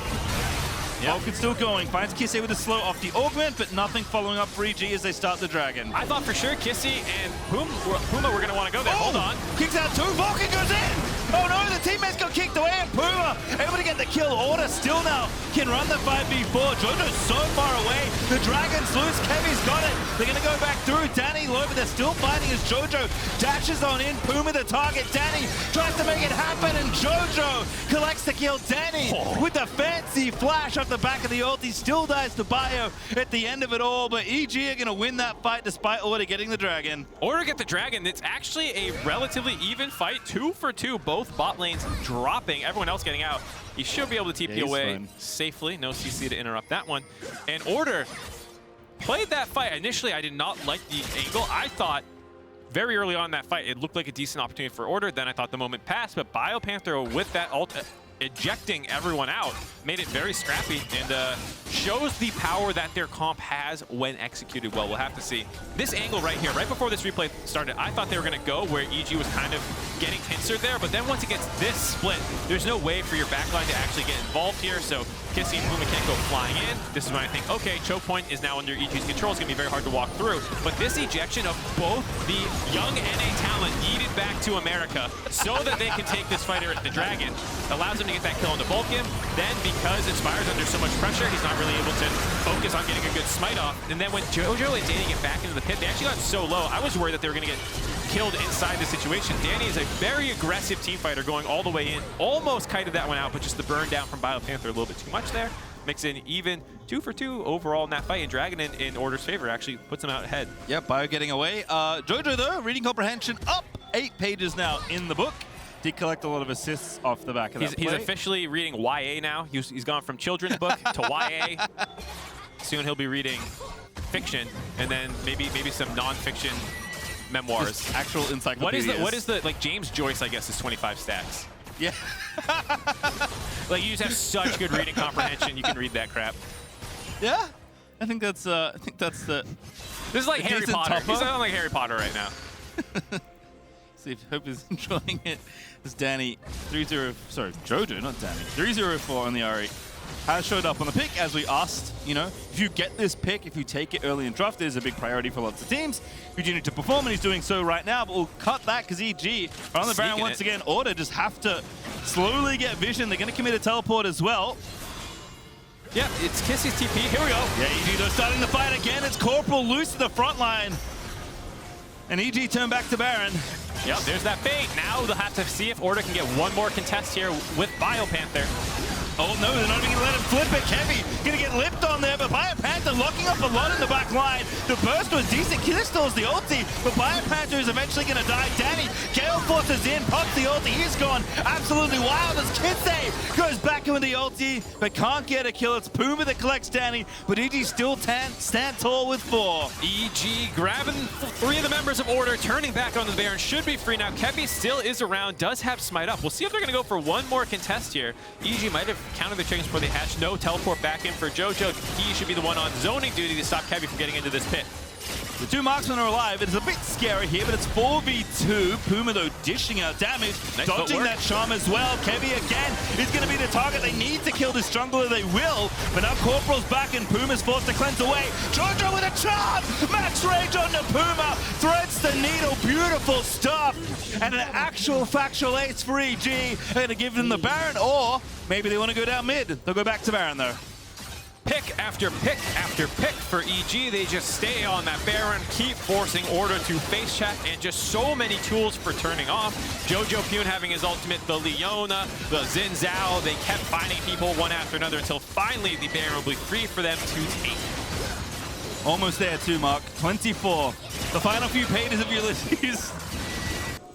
Vulcan still going, finds Kisee with a slow off the augment, but nothing following up for EG as they start the dragon. I thought for sure Kisee and Puma were going to want to go there. Hold on. Kicks out 2, Vulcan goes in! Oh no, the teammates got kicked away, and Puma able to get the kill. Order still now can run the 5v4. Jojo's so far away. The Dragon's loose. Kevy's got it. They're going to go back through. Danny low, but they're still fighting as Jojo dashes on in. Puma the target. Danny tries to make it happen, and Jojo collects the kill. Danny with the fancy flash off the back of the ult. He still dies to Bio at the end of it all, but EG are going to win that fight despite Order getting the Dragon. Order get the Dragon. It's actually a relatively even fight. 2 for 2, both bot lanes dropping, everyone else getting out. He should be able to TP away safely. No CC to interrupt that one. And Order played that fight. Initially, I did not like the angle. I thought very early on in that fight, it looked like a decent opportunity for Order. Then I thought the moment passed, but BioPanther with that ult ejecting everyone out made it very scrappy and shows the power that their comp has when executed well. We'll have to see. This angle right here, right before this replay started, I thought they were going to go where EG was kind of getting pincered there, but then once it gets this split, there's no way for your backline to actually get involved here, so Kisee and Puma can't go flying in. This is when I think, okay, choke point is now under EG's control. It's going to be very hard to walk through, but this ejection of both the young NA talent yeeted back to America so that they can take this fighter at the Dragon allows them to get that kill on the Vulcan. Then because Inspire's under so much pressure, he's not really able to focus on getting a good smite off. And then when Jojo and Danny get back into the pit, they actually got so low, I was worried that they were going to get killed inside the situation. Danny is a very aggressive team fighter going all the way in. Almost kited that one out, but just the burn down from BioPanther a little bit too much there. Makes it an even 2 for 2 overall in that fight. And Dragon in Order's favor actually puts him out ahead. Yep, Bio getting away. Jojo though, reading comprehension up 8 pages now in the book. Did collect a lot of assists off the back of that play. He's officially reading YA now. He's gone from children's book to YA. Soon he'll be reading fiction, and then maybe some non-fiction memoirs. Just actual encyclopedias. What is the like James Joyce? I guess is 25 stacks. Yeah. Like you just have such good reading comprehension, you can read that crap. Yeah. I think that's the. This is like Harry Potter. He's not like Harry Potter right now. See if Hope is enjoying it. This Danny 3-0, sorry, Jojo, not Danny. 3-0-4 on the Ahri. Has showed up on the pick, as we asked. You know, if you get this pick, if you take it early in draft, it is a big priority for lots of teams. You do need to perform, and he's doing so right now, but we'll cut that because EG are on the Baron once again. Order just have to slowly get vision. They're going to commit a teleport as well. Yeah, it's Kisee's TP. Here we go. Yeah, EG, they're starting the fight again. It's Corporal loose to the front line. And EG turn back to Baron. Yep, there's that bait. Now they'll have to see if Order can get one more contest here with BioPanther. Oh no, they're not even gonna let him flip it. Kevy gonna get lipped on there, but BioPanther locking up a lot in the back line. The burst was decent. Kisses the ulti, but BioPanther is eventually gonna die. Danny, Gale forces in, pops the ulti. He's gone absolutely wild as Kisee goes back in with the ulti, but can't get a kill. It's Puma that collects Danny, but EG still stand tall with 4. EG grabbing 3 of the members of Order, turning back onto the Baron. Should be free now. Kevy still is around, does have smite up. We'll see if they're gonna go for one more contest here. EG might have counted the chickens before they hatch. No teleport back in for Jojo. He should be the one on zoning duty to stop Kevy from getting into this pit. The 2 marksmen are alive. It is a bit scary here, but it's 4v2. Puma, though, dishing out damage. Nice dodging footwork. that charm as well. Kevy, again, is going to be the target. They need to kill this jungler. They will. But now Corporal's back, and Puma's forced to cleanse away. Jojo with a charm! Max rage on the Puma. Threads the needle. Beautiful stuff. And an actual factual ace for EG. They're going to give them the Baron, or maybe they want to go down mid. They'll go back to Baron, though. Pick after pick after pick for EG. They just stay on that Baron, keep forcing Order to face chat, and just so many tools for turning off. jojopyun having his ultimate, the Leona, the Zhao. They kept finding people one after another until finally the Baron will be free for them to take. Almost there too, Mark. 24. The final few pages of Ulysses.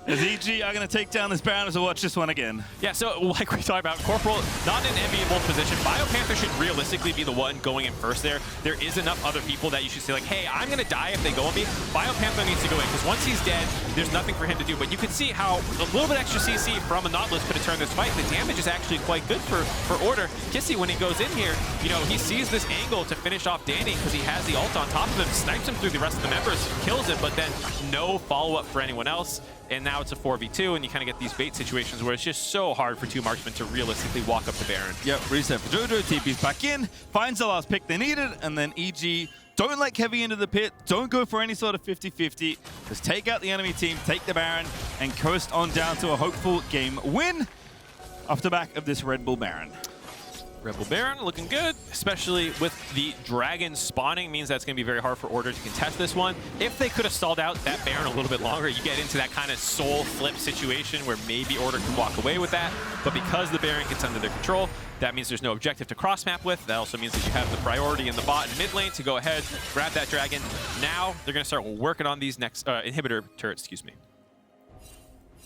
As EG are going to take down this Baron, as we'll watch this one again. Yeah, so like we talked about, Corporal, not in an enviable position. BioPanther should realistically be the one going in first there. There is enough other people that you should say, like, hey, I'm going to die if they go on me. BioPanther needs to go in, because once he's dead, there's nothing for him to do. But you can see how a little bit extra CC from a Nautilus could have turned this fight. The damage is actually quite good for Order. Kisee, when he goes in here, you know, he sees this angle to finish off Danny because he has the ult on top of him, snipes him through the rest of the members, kills him, but then no follow-up for anyone else. And now it's a 4v2, and you kind of get these bait situations where it's just so hard for 2 marksmen to realistically walk up the Baron. Yep, reset for Jojo, TP's back in, finds the last pick they needed, and then EG don't let Kevy into the pit, don't go for any sort of 50-50, just take out the enemy team, take the Baron, and coast on down to a hopeful game win off the back of this Red Bull Baron. Red Bull Baron looking good, especially with the dragon spawning. Means that's going to be very hard for Order to contest this one. If they could have stalled out that Baron a little bit longer, you get into that kind of soul flip situation where maybe Order can walk away with that. But because the Baron gets under their control, that means there's no objective to cross map with. That also means that you have the priority in the bot and mid lane to go ahead, grab that dragon. Now they're going to start working on these next inhibitor turrets, excuse me.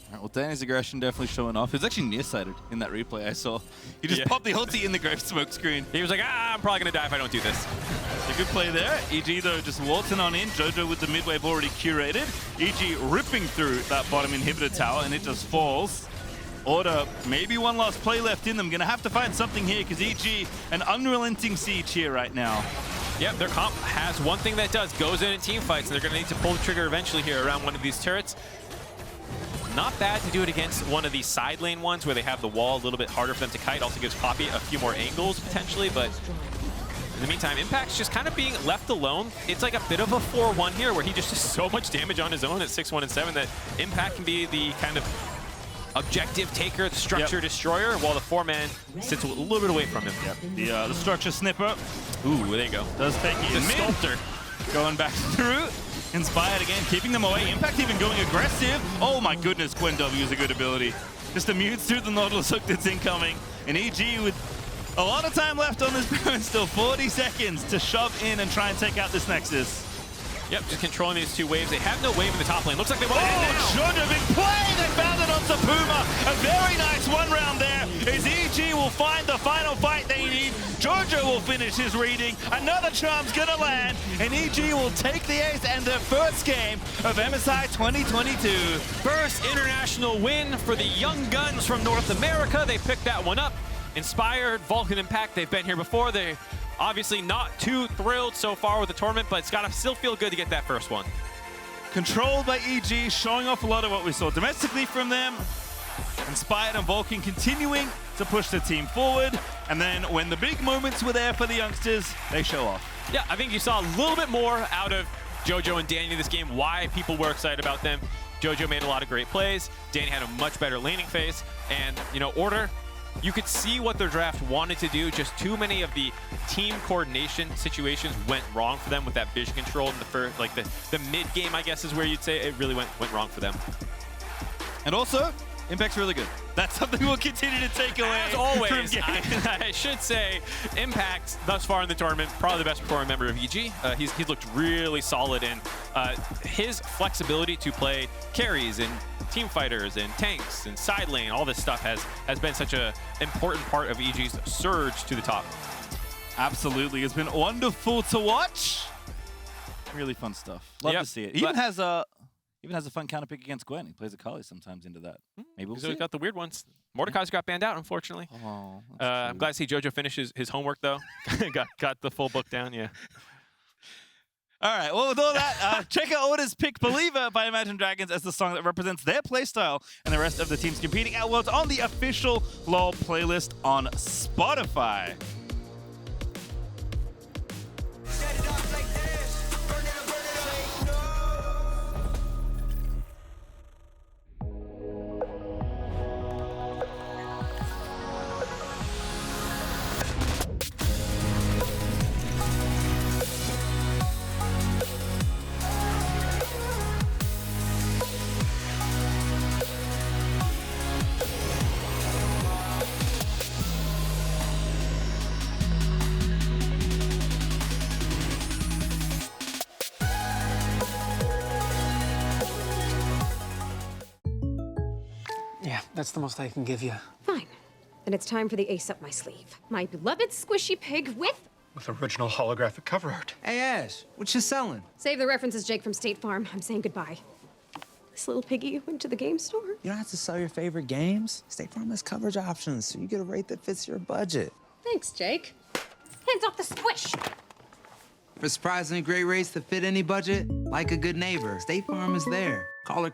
All right, well, Danny's aggression definitely showing off. He was actually nearsighted in that replay I saw. He just popped the ulti in the grave smoke screen. He was like, I'm probably going to die if I don't do this. A good play there. EG, though, just waltzing on in. Jojo with the mid wave already curated. EG ripping through that bottom inhibitor tower, and it just falls. Order, maybe one last play left in them. Gonna have to find something here, because EG, an unrelenting siege here right now. Yep, their comp has one thing that does, goes in team fights, and they're going to need to pull the trigger eventually here around one of these turrets. Not bad to do it against one of these side lane ones where they have the wall a little bit harder for them to kite. Also gives Poppy a few more angles potentially, but in the meantime, Impact's just kind of being left alone. It's like a bit of a 4-1 here where he just does so much damage on his own at 6-1 and 7 that Impact can be the kind of objective taker, the structure destroyer, while the 4-man sits a little bit away from him. The structure snipper. Ooh, there you go. Does take it in The mid. sculptor. Going back through. Inspired again, keeping them away. Impact even going aggressive. Oh my goodness, Gwen W is a good ability. Just immutes through the Nautilus hook that's incoming. And EG with a lot of time left on this Baron, still 40 seconds to shove in and try and take out this Nexus. Yep, just controlling these two waves. They have no wave in the top lane. Looks like they want to end now. Jojo, big play! They found it onto Puma. A very nice one round there. As EG will find the final fight they need. Jojo will finish his reading. Another charm's gonna land, and EG will take the ace and their first game of MSI 2022. First international win for the young guns from North America. They picked that one up. Inspired, Vulcan Impact, they've been here before. They're obviously not too thrilled so far with the tournament, but it's gotta still feel good to get that first one. Controlled by EG, showing off a lot of what we saw domestically from them. Inspired and Vulcan continuing to push the team forward. And then when the big moments were there for the youngsters, they show off. Yeah, I think you saw a little bit more out of Jojo and Danny this game, why people were excited about them. Jojo made a lot of great plays. Danny had a much better laning phase. And, you know, Order, you could see what their draft wanted to do. Just too many of the team coordination situations went wrong for them with that vision control in the first, like the mid game, I guess is where you'd say it really went wrong for them. And also, Impact's really good. That's something we'll continue to take away. As always, from I should say, Impact thus far in the tournament, probably the best performing member of EG. He's looked really solid, and his flexibility to play carries and team fighters and tanks and side lane, all this stuff has been such an important part of EG's surge to the top. Absolutely, it's been wonderful to watch. Really fun stuff. Love to see it. He even has a fun counter pick against Gwen. He plays Akali sometimes into that. Maybe we'll see. He's got the weird ones. Mordekaiser got banned out, unfortunately. Oh, I'm glad to see Jojo finish his homework, though. got the full book down, yeah. All right, well, with all that, check out Order's pick Believer by Imagine Dragons as the song that represents their playstyle and the rest of the teams competing at Worlds on the official LoL playlist on Spotify. Yeah, that's the most I can give you. Fine. Then it's time for the ace up my sleeve. My beloved squishy pig with original holographic cover art. Hey, Ash, what you selling? Save the references, Jake from State Farm. I'm saying goodbye. This little piggy went to the game store. You don't have to sell your favorite games. State Farm has coverage options, so you get a rate that fits your budget. Thanks, Jake. Hands off the squish. For surprisingly great rates that fit any budget, like a good neighbor, State Farm is there. Call or